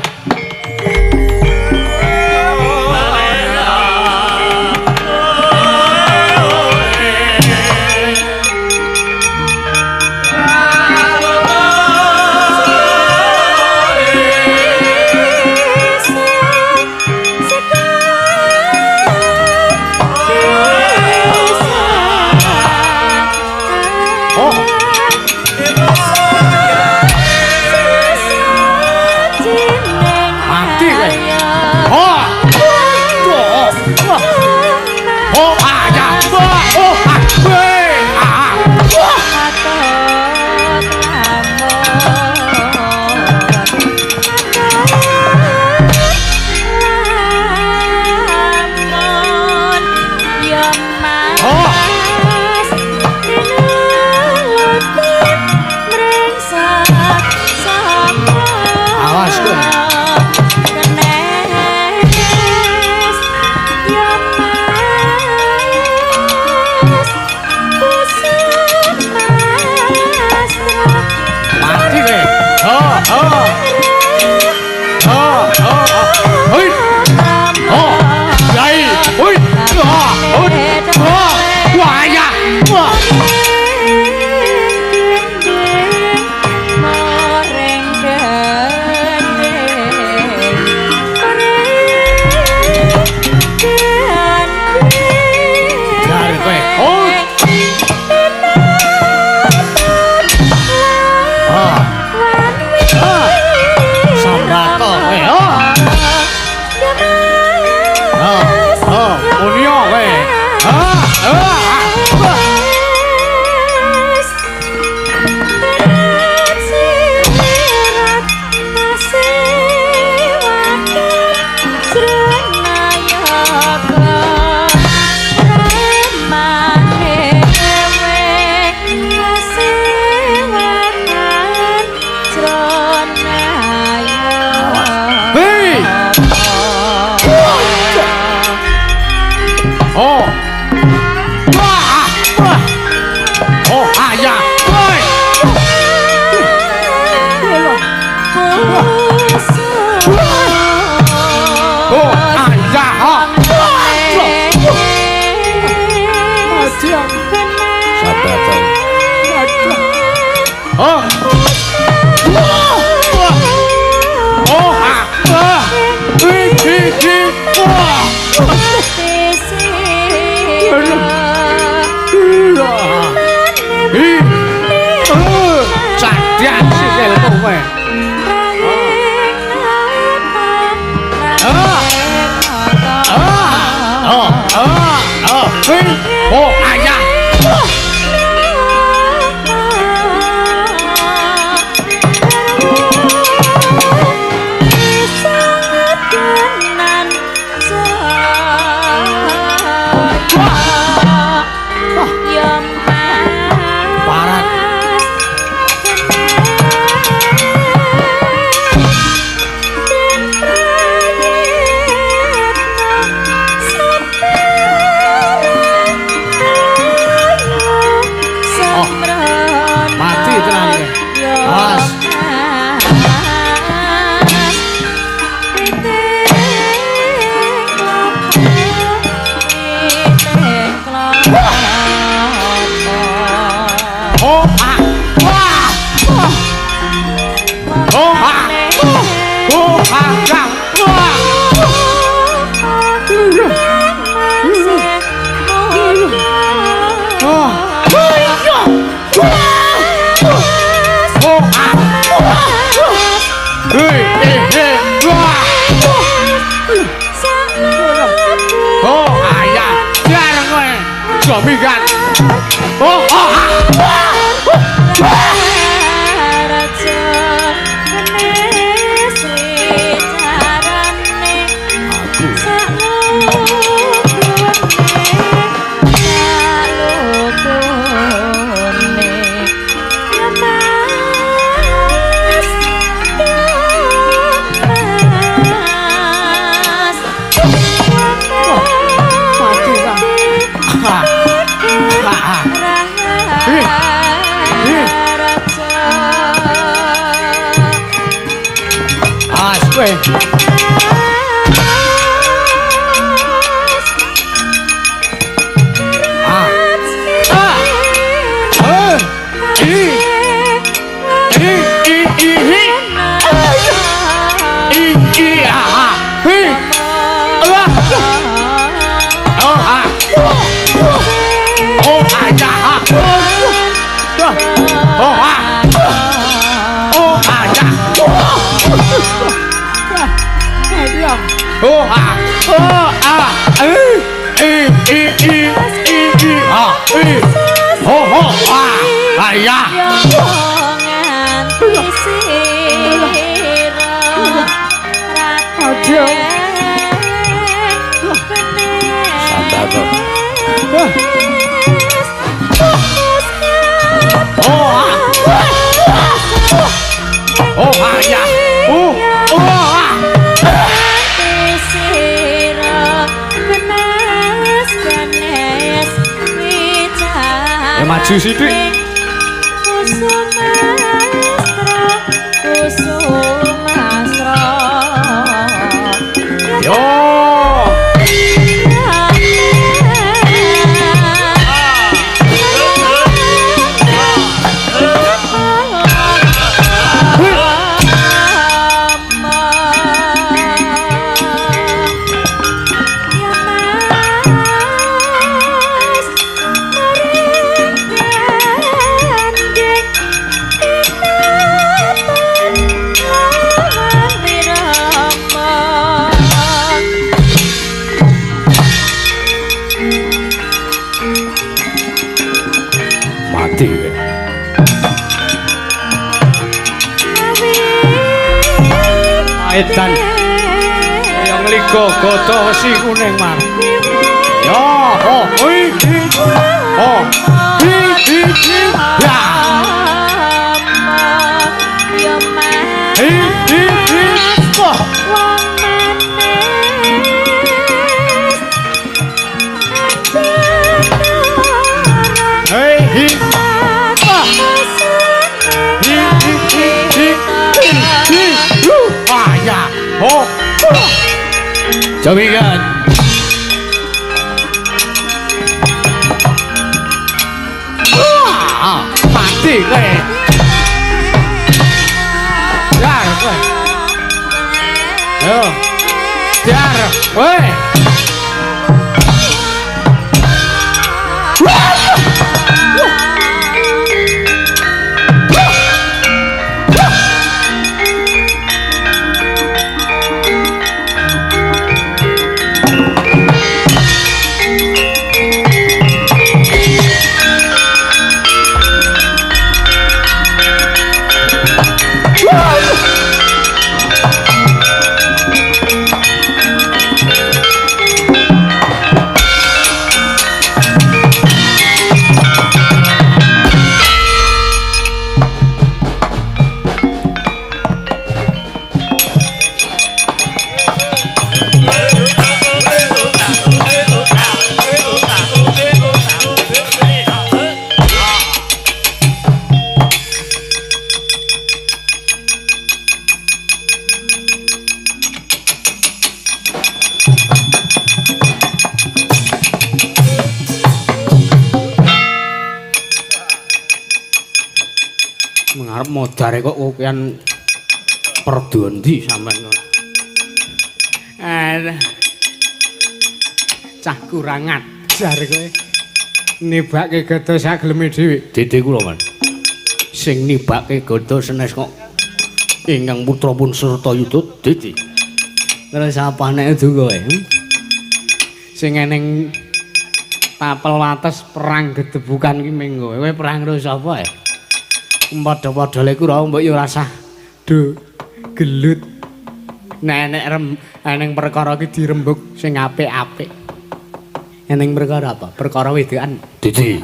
Sabar to. Oh. Oh, Cadian sikil kowe. Oh, ayah. Mikat. Oh, maju sithik. Yo. Edan yang ligo goto si kuning man yo oh hi oh hi ya hi oh hey hi oh Jomikan Dadi kowe. Dar kowe. Ayo. Dar kowe. Mengarep modare kok kopian perdondi sampean. Cah kurang ajar kowe. Nibake gada sageleme dhewe. Dede kula, Man. Sing nibake gada senes kok ingkang putra pun serta yudha Dede. Terus apane donga kowe? Sing eneng tapel wates perang gedebukan ki mengko. Kowe perang karo sapa ya? Padha-padha iku ra mbok yo rasah do gelut. Nek eneng perkara ki dirembug sing apik-apik. Eneng perkara apa? Perkara wedokan. Dede.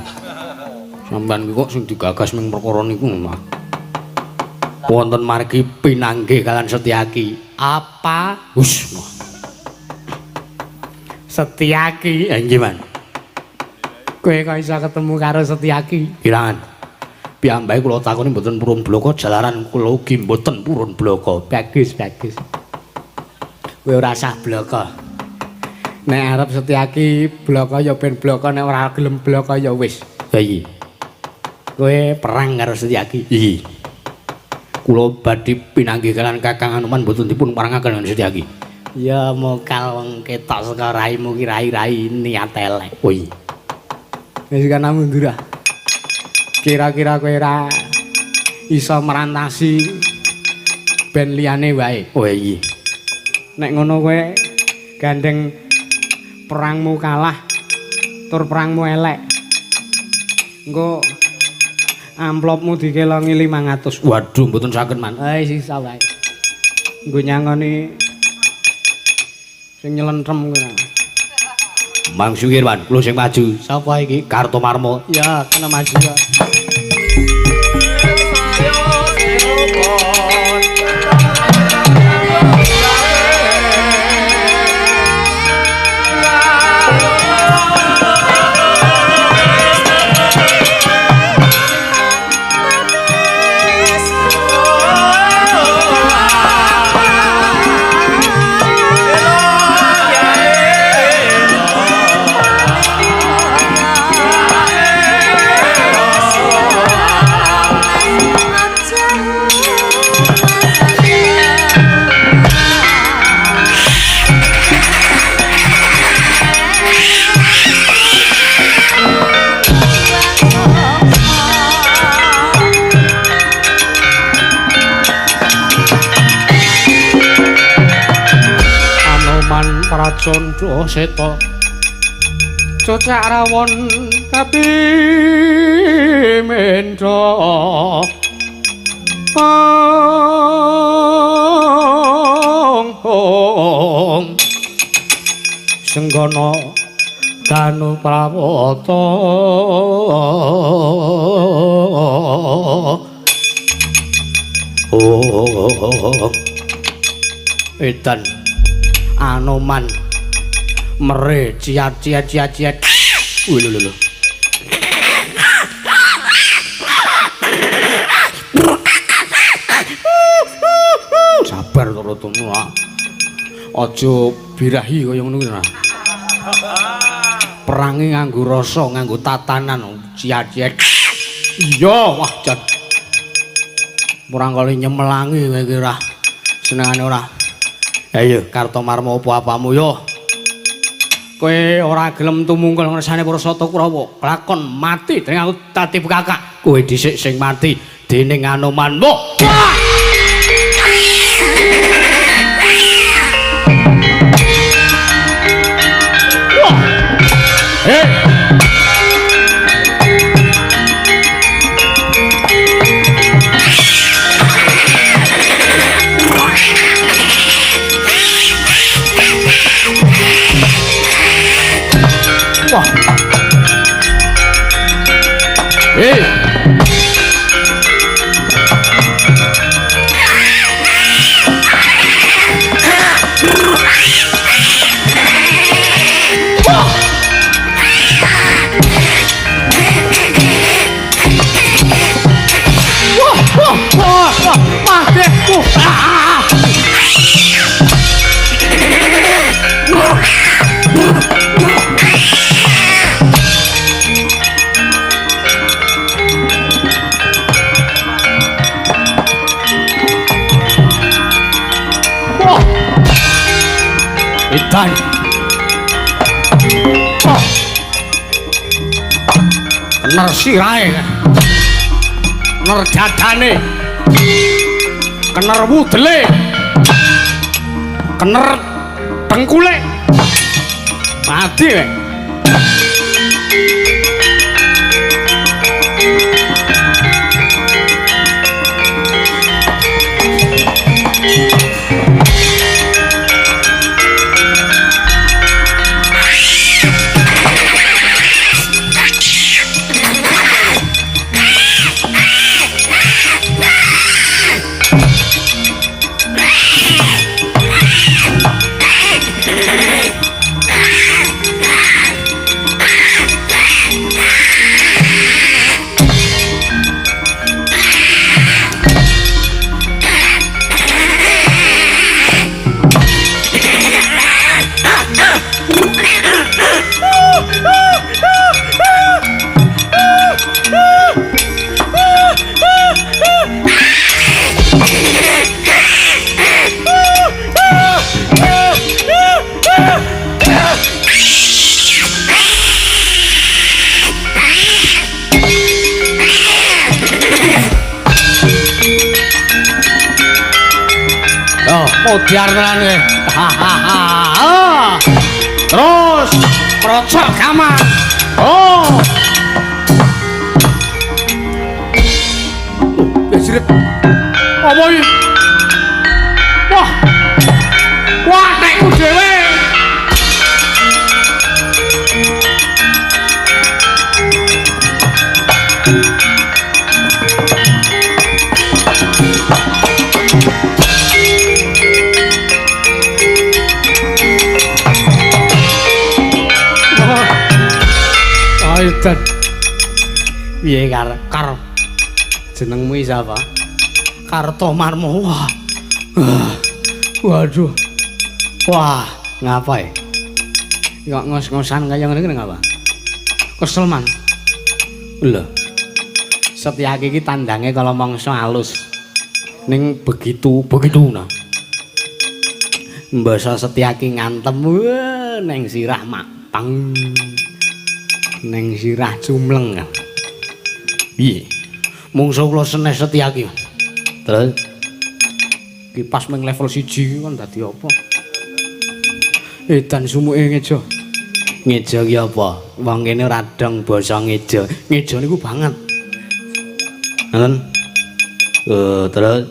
Sampeyan kok sing digagas ming perkara niku mah. Wonten margi pinanggih kalian Setyaki. Apa? Hus. Setyaki. Nggih, Man. Kowe kok iso ketemu karo Setyaki? Kirangan. Piyambake kula takoni mboten purun bloko jalaran kula ugi mboten purun bloko. Bagus. Kowe ora sah bloko. Nek arep Setyaki bloko ya ben bloko, nek ora gelem bloko ya wis. Ha iya. Kowe perang karo Setyaki. Iya. Kula badhe pinanggih kalian Kakang Anoman mboten dipun parangaken kalian Setyaki. Ya mokal wong ketok saka raimu ki rai-rai niat elek. Oh iya. Wis kan mundur. Kira-kira kowe ora iso merantasi ben liyane wae. Oh iya. Nek ngono kowe gandeng perangmu kalah tur perangmu elek. Engko amplopmu dikelongi 500. Waduh mboten saged, Man. Sisa wae. Nggo nyangoni sing nyelentrem kowe. Mang Sugir, Man, kula sing maju. Sapa iki? Kartomarmo. Ya, kena maju ya. Pracandha seta cocak rawon kapimendha ong senggana danu prawata edan Anoman mere ciat. Lho. Sabar to rotomu. Aja birahi kaya ngono kuwi. Perange nganggo rasa, nganggo tatanan ciat. Iya, wah jan. Murang kali nyemelangi kowe iki ora. Senengane ora. Ayo, Kartomarma apa apamu yo? Kowe ora gelem tumungkul ngersane Prasata Kurawa. Kelakon mati dening aku Tatib Kakak. Kowe dhisik sing mati dening Anomanmu. Wah! Hey! Wah! Hey! Edan. Kener sirahe. Kener dadane. Kener wudele. Kener dengkule. Mati kowe. Modiar tenan kowe. Terus procok kamar. Oh. Besrep. Apa iki? Wah. Wah, tekku dhewe. Edan. Piye kar jenengmu sapa? Kartomarma. Wah. Waduh. Wah, ngapa ya? Kok ngos-ngosan kaya ngene iki ngapa? Kesel man. Lho. Setyaki iki tandange kala mangsa alus. Ning begitu nah. Mbasa Setyaki ngantem ning sirah mapang. Neng sirah cumleng kan. Piye? Mungsuh kula Senes Setyaki. Terus iki pas meng level 1 kan dadi apa? Edan sumuke ngejo. Ngejo ki apa? Wong kene ora dong basa ngejo. Ngejo niku banget. Ngoten. Terus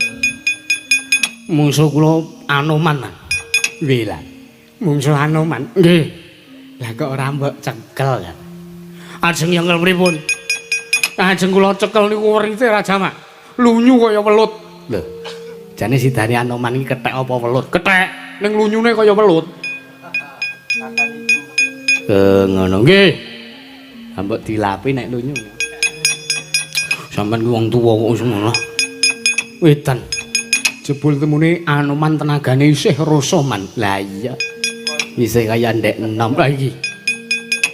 mungsuh kula Anoman. Nggih lah. Mungsuh Anoman. Nggih. Lah kok ora mbok cekel kan? Ajeng yang pripun? Ajeng kula cekel niku werite Raja Mak. Lunyu kaya welut. Lho. Jane sidane Anoman iki kethek apa welut? Kethek ning lunyune kaya welut. Ngono nggih. Ambek dilapi nek lunyu. Sampeyan ku wong tuwa kok semono. Wedan. Jebul temune Anoman tenagane isih rasa man. Lah iya. Isih kaya ndek enom lagi.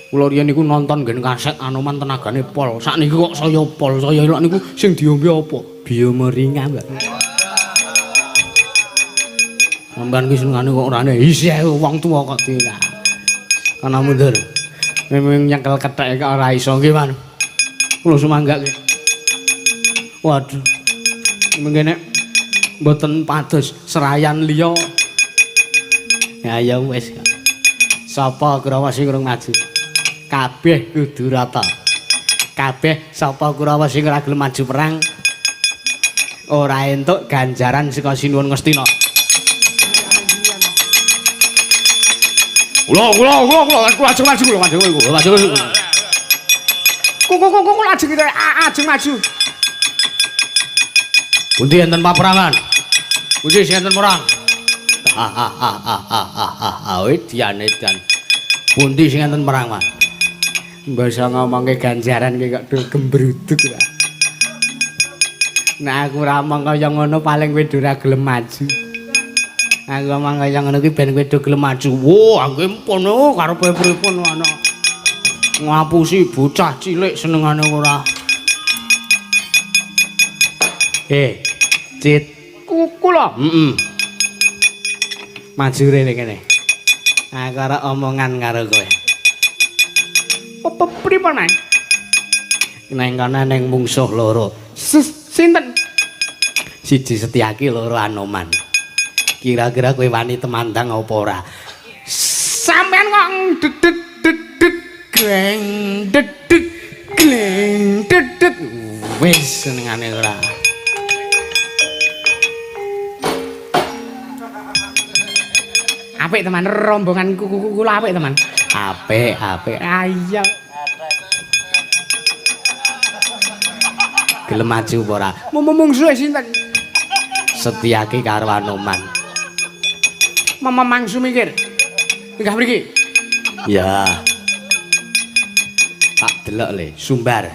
Kula riyen niku nonton nggen kaset Anoman tenagane pol. Sakniki kok saya pol, saya elok niku sing diombe apa? Biomeringa, Mbak. Sampeyan ki senengane kok ora isih wong tuwa kok tidak. Kana mundur. Memang nyekel ketheke kok ora iso nggih, Man. Kula sumangga ki. Waduh. Mengene mboten pados serayan liya. Ya wis. Sapa Kurawa sing urung maju? Kabeh kudu rata. Kabeh sapa Kurawa sing ora gelem maju perang ora entuk ganjaran saka Sinuwun Ngastina. Kula ajeng maju. Kok ajeng maju. Pundi enten paperangan? Pundi sing enten perang? Edan. Pundi sing enten perang, Mas? Mbasa ngomongke ganjaran ki kok gembruduk ya. Nek aku ora omong kaya ngono paling kowe ora gelem maju. Aku omong kaya ngono ki ben kowe gelem maju. Wo, angge mpono karepe pripun ana. Ngapusi bocah cilik senengane ora. Cit. Kula. Maju rene kene. Aku ora omongan karo kowe. Pripun ae? Neng kana neng mungsuh loro. Sinten? Siji Setyaki loro Anoman. Kira-kira kowe wani temandang apa ora? Sampeyan kok dedet gleng dedet gleng dedet. Wis senengane ora. Apik teman rombongan kula apik teman. Apik. Ayo. Gelem maju apa ora? Mungsuhe sinten? Setyaki karo Anoman. Mangsu mikir. Enggak mriki. Ya. Tak delok le, Sumbar.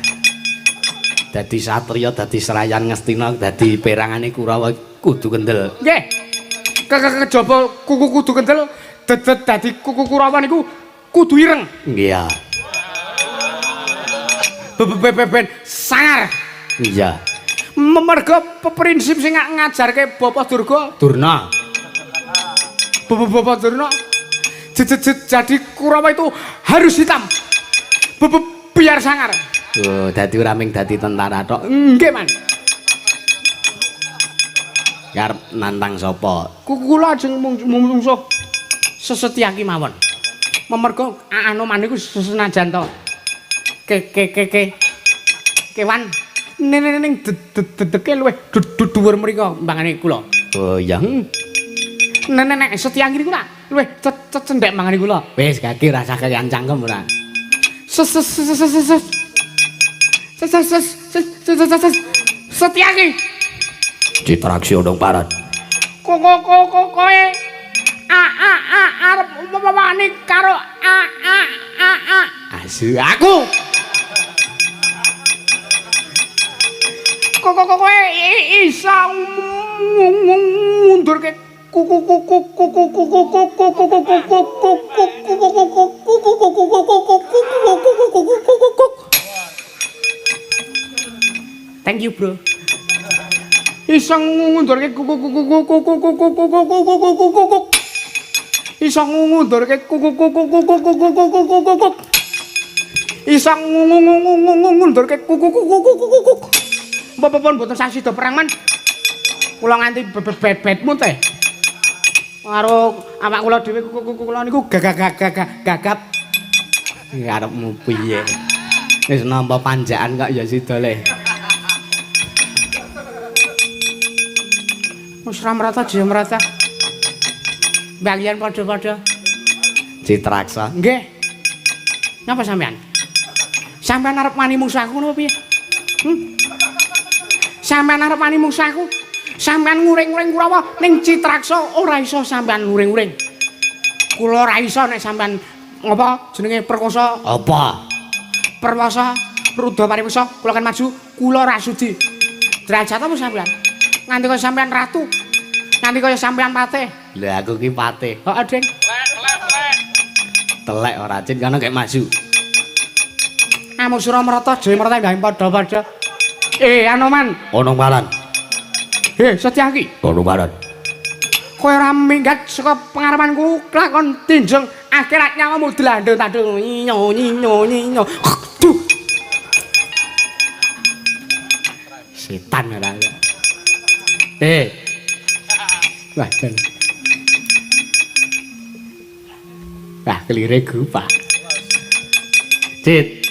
Dadi satriya, dadi serayan Ngastina, dadi perangane Kurawa kudu kendel. Nggih. Kejaba kuku kudu kendel, dadi kuku Kurawa niku kudu ireng. Nggih. Ben sangar. Iya. Merga prinsip sing ngajarke Bapak Durna. Bapak Durna. Jadi Kurawa itu harus hitam. Biar sangar. Oh, dadi ora ming dadi tentara tok. Nggih, Man. Arep nantang sapa? Kula ajeng mungsuh Setyaki mawon. Merga Anoman niku senajan to. Kewan ning dedeke luwih dhuwur mriko mbangane kula. Oh iya. Nek Setyaki niku ta luwih cendhek mbangane kula. Wis kaki rasa kalian cangkem ora. Setyaki. Citraksi Odong Parat. Koe arep wani karo asu aku. Koe isa mundurke Thank you, bro. Isang ngundurke isang ngundurke isang ngundurke Bapak-bapak mboten sasi do perang man. Kula nganti bebetmu teh. Karo awak kula dhewe kula niku gagap. Ngarepmu piye? Wis nampa panjakan kok ya sida le. Wis ra merata jaya merata. Bagian padha-padha. Citraksa. Nggih. Napa sampean? Sampean arep mani musuhku napa piye? Sampean arep mani musuhku? Sampean nguring-nguring Kurawa ning Citraksa ora iso sampean nguring-nguring. Kula ora iso nek sampean ngapa jenenge perkosa? Apa? Perwasa Rudha Pariwasa kula kan maju, kula ora sudi. Derajat apa sampean? Nganti kaya sampean ratu. Nganti kaya sampean patih. Lha aku ki patih. Heeh, Ding. Telek ora cin kana kek maju. Amusura Marata Jayamrata nggih padha-padha. Anoman. Ana malan. Setyaki. Ana malan. Kowe ora minggat saka pengarepanku lakon tinjeng akhirat nyawamu dlandung-tandung nyinyo. Duh. Setan ora. Wah, jan. Wah, kelire gupa. Dit.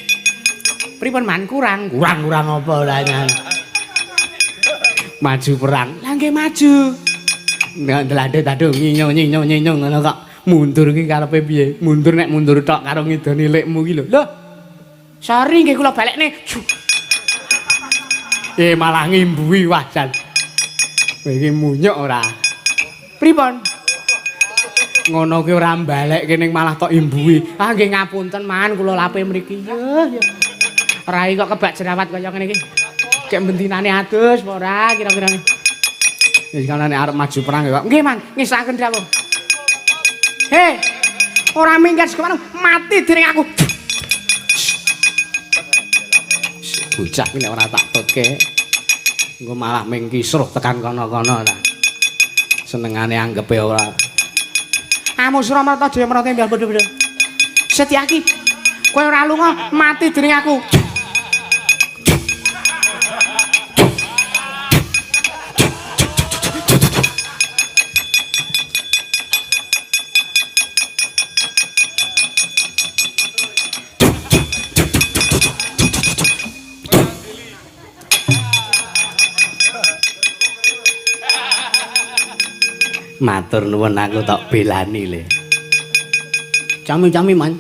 Pripun man kurang apa ora maju perang. Lah nggih maju. Nek ndlandhe-tandung nyinyo ngono kok mundur ki karepe piye? Mundur nek mundur tok karo ngidoni lekmu ki lho. Lho. Sari nggih kula balekne. Malah ngimbuhi wajan. Kowe iki munyuk ora? Pripun? Ngono ki ora mbalekke ning malah tok imbuhi. Ah nggih ngapunten man kula lape mriki. Ya. Rai kok kebak jerawat kaya ngene iki. Kek bentinane adus apa ora kira-kira. Wis kanane arep maju perang kok. Nggih, Man, ngisahaken dawuh. Ora minggat sekemana mati dening aku. Bocah iki nek ora tak teke. Engko malah ming kisruh tekan kono-kono ta. Senengane anggepe ora. Amusura Marta Jayamrata mbah padha-padha. Setyaki, kowe ora lunga mati dening aku. Matur nuwun aku tok belani le. Cami-cami man.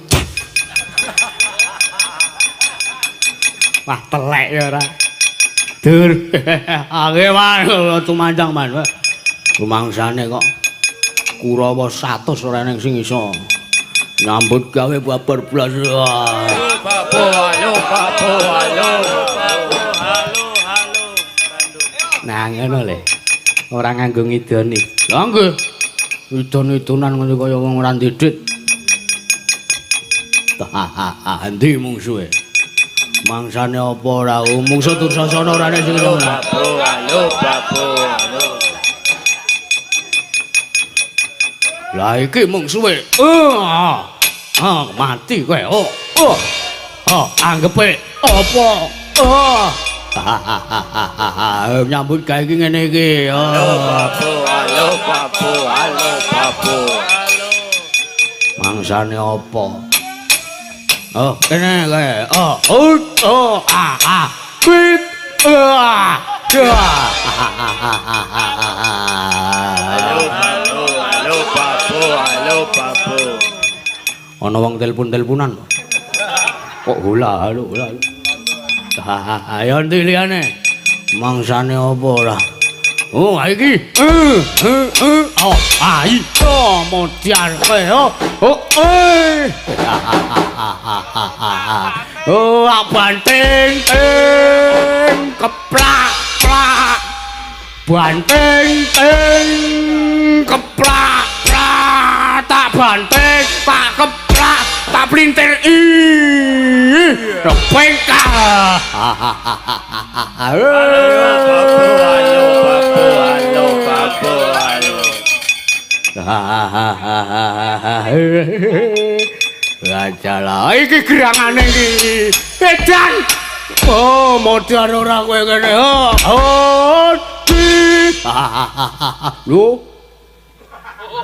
Wah telek ya ora. Dur. Akeh man tumandang man. Rumangsane kok Kurawa 100 ora ning sing iso nyambut gawe babar blas. Halo. Nah ngono le. Ora nganggo ngidoni. Lah nggih. Idon-idonan ngono kaya wong ora ndidit. Endi mungsuhe? Mangsane apa ora? Mungsuh Dursasana ora nek sing ngono. Halo. Lah iki mungsuhe. Mati kowe. Anggepe apa? Nyambut gawe iki ngene iki. Halo, Papu. Mangsane apa? Kene kae. Quit. Halo, Papu. Ana wong telepon-teleponan. Kok halo. Ayo ndi liyane. Mangsane apa ora? Iki. Modar kowe. Banting keplak. Banting keplak. Tak banting, tak keplak, tak blintir. Pengka. Gajalah iki gerangane iki. Edan. Modar ora kowe kene. Lho.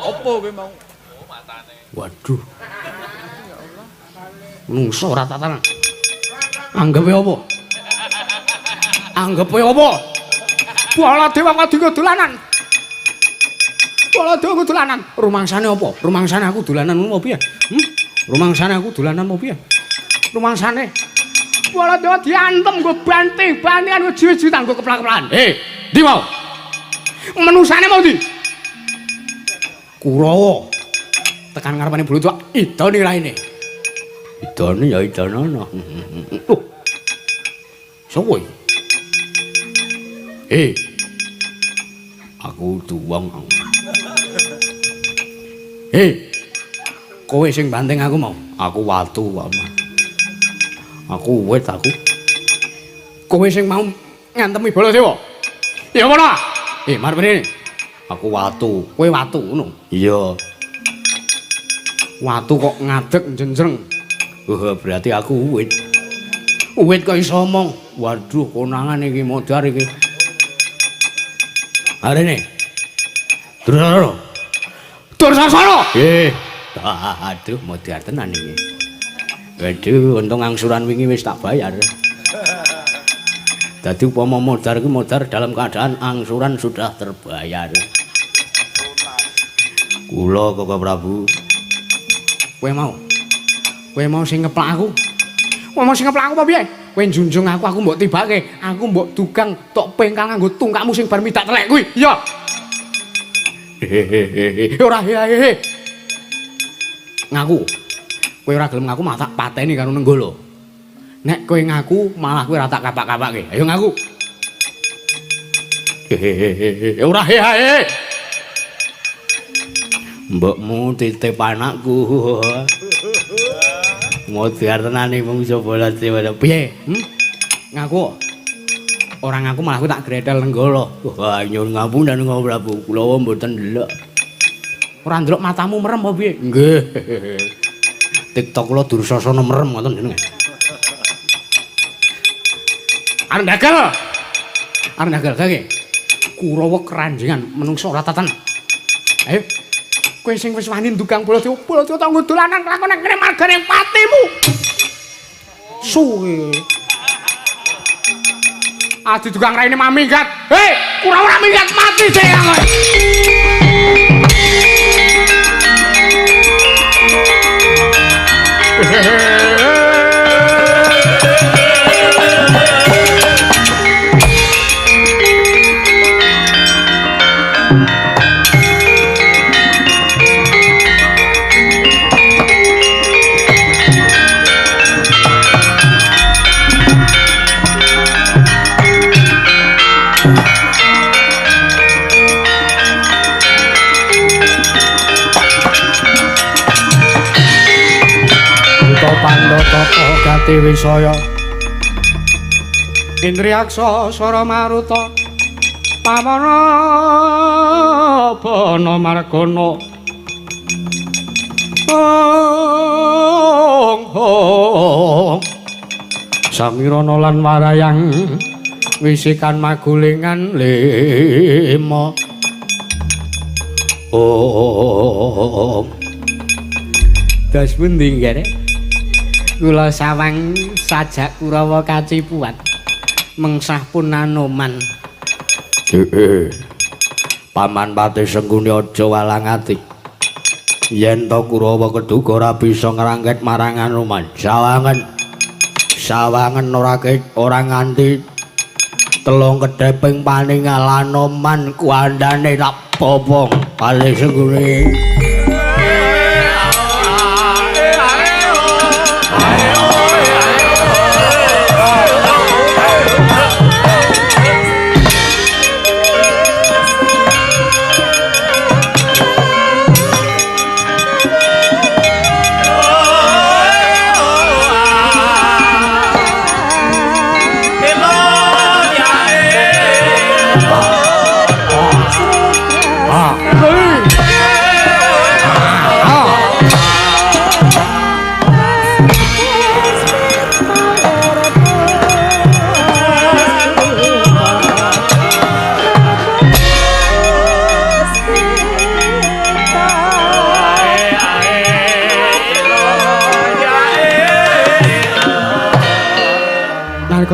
Apa kowe mau? Waduh. Nungso ora tatanan. Anggepe apa? Baladewa kadingo dolanan. Rumangsane apa? Rumangsane aku dolananmu piye? Rumangsane Baladewa diantem nggo bantingan uji-uji tanggo keplak-keplakan. Ndi mau? Menusane mau ndi? Kurawa. Tekan ngarepane bulu tuwa idone raine. Idone ya idonono. Sopo iki? Aku tuwang. Kowe sing banting aku mau. Aku watu wae. Aku wit aku. Kowe sing mau ngantemi Baladewa. Ya apa? Mari mrene. Aku watu, kowe watu ngono. Iya. Watu kok ngadeg jenjreng. Berarti aku wit. Wit kok iso omong. Waduh, konangan iki modar iki. Arene. Durana. Dursasana. Aduh, modar tenan iki. Waduh, untung angsuran wingi wis tak bayar. Dadi upama modar iki modar dalam keadaan angsuran sudah terbayar. Kula Kakang Prabu. Kowe mau sing ngeplak aku. Kowe mau sing ngeplak aku apa piye? Kowe njunjung aku mbok tibake. Aku mbok dugang tok pengkal nganggo tungkakmu sing bar midak telek kuwi. Iya. Ora hehe. Ngaku. Kowe ora gelem ngaku malah tak pateni karo Nenggala. Nek kowe ngaku malah kowe ora tak kapak-kapake. Ayo ngaku. Ora hehe. Mbokmu titip anakku. Modar tenan iki mung Baladewa. Piye? Ngaku. Ora ngaku malah kowe tak gretel Nenggala. Wah, nyuwun ngapunten Kakang Prabu. Kula mboten ndelok. Ora ndelok matamu merem apa piye? Nggih. TikTok kula Dursasana merem ngoten jenenge. Arep dagal kage. Kurawa keranjengan menungso ora tatan. Ayo. Kowe sing wis wani ndukang Baladewa tak nggo dolanan lakon kene margane patimu. Suwe. Adi tukang raine maminggat. Hei, Kurawa minggat mati sing kowe. Pandhata Gati Wisaya Indriyaksa Sara Maruta Pawana Bana Margana Samirana lan Warayang Wisikan Magulingan lima Das pundi nggih kula sawang sajak Kurawa kacipuat mengsah pun anoman. Paman Pati Sengguni aja walang ati. Yen to Kurawa keduga ora bisa ngrangket marang Anoman. Sawangen ora nganti telung kedheping paningal Anoman kuandane tak popong Pati Sengguni.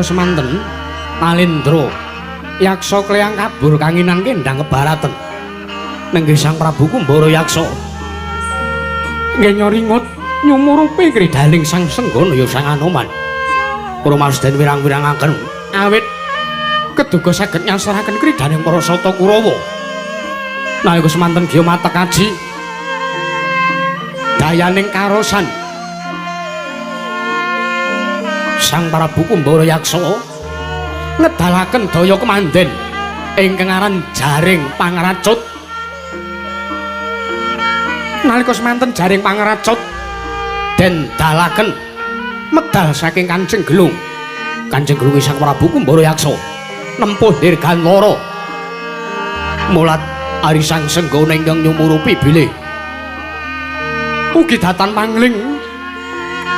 Semanten Malindra yaksa kleyang kabur kanginan kendang kebaraten nenggih Sang Prabu Kumbara yaksa nggih nyoringut nyumurupi kridaling Sang Senggana ya Sang Anoman kula masden wirang-wirangaken awit keduga saged nyasaraken kridaning para sata Kurawa nalika semanten giya matekaji dayaning karosan Sang Prabu Kumbara yaksa ngedalaken daya kemanden ingkang aran Jaring Pangracut. Nalika semanten Jaring Pangracut den dalaken medal saking Kanjeng Gelung. Kanjeng Gelung Sang Prabu Kumbara Yaksa nempuh dirgantara. Mulat Ari Sang Senggana ingkang nyumurupi bilih. Ugi datan pangling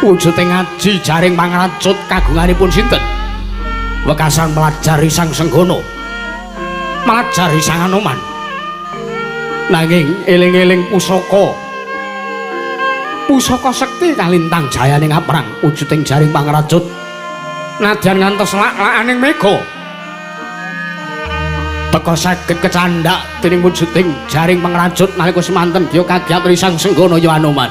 wujuding ngaji jaring pangracut kagunganipun sinten? Wekasan melajari Sang Senggana. Melajari Sang Anoman. Nanging eling-eling pusaka sekti kalintang jayaning aprang wujuding jaring pangracut nadyan ngantos lak-lakaning mega teka saged kecandhak dening wujuding jaring pangracut nalika semanten Gya Kagyatri Sang Senggana ya Anoman.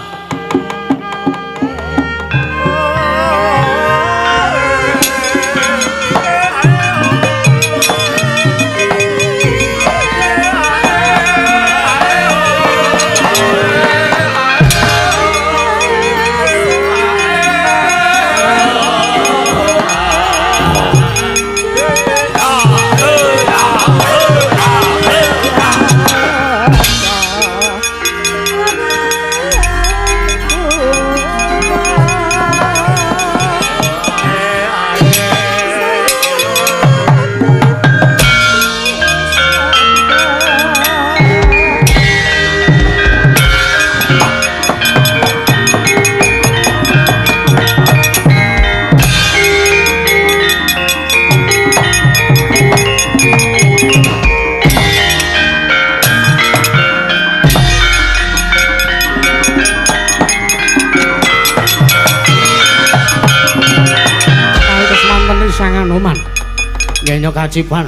Ngenya kacipan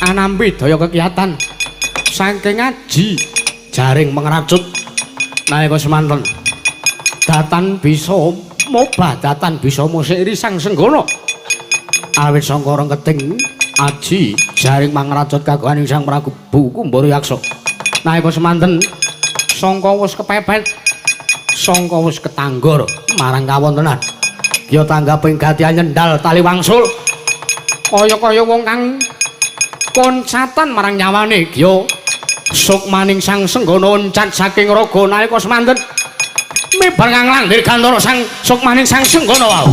anampi daya kekiyatan saking ngaji jaring mengracut nalika semanten datan bisa mobah datan bisa musiri Sang Senggana awit sangka rengketing aji jaring mangracut kagunganing Sang Prabu Kumbara Yaksa nalika semanten sangka wis kepepet sangka wis ketanggor marang kawontenan ya tanggaping gatihan nyendal tali wangsul kaya-kaya wong kang koncatan marang nyawane Gya Sukmaning Sang Senggana oncat saking raga nalika semanten mebar kang langdir gantara Sang Sukmaning Sang Senggana wau.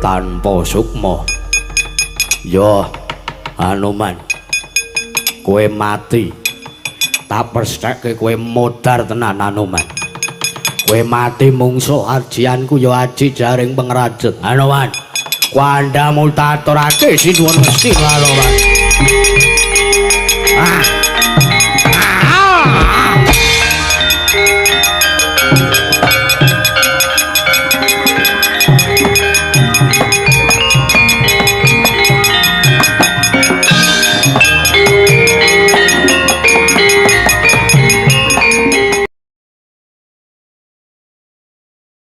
Tanpa sukma ya Anoman kowe mati tak perstheke kowe modar tenan Anoman kowe mati mungsuh ajianku ya aji jaring pengrajut Anoman kandhamu tak aturake sinuwun mesti Anoman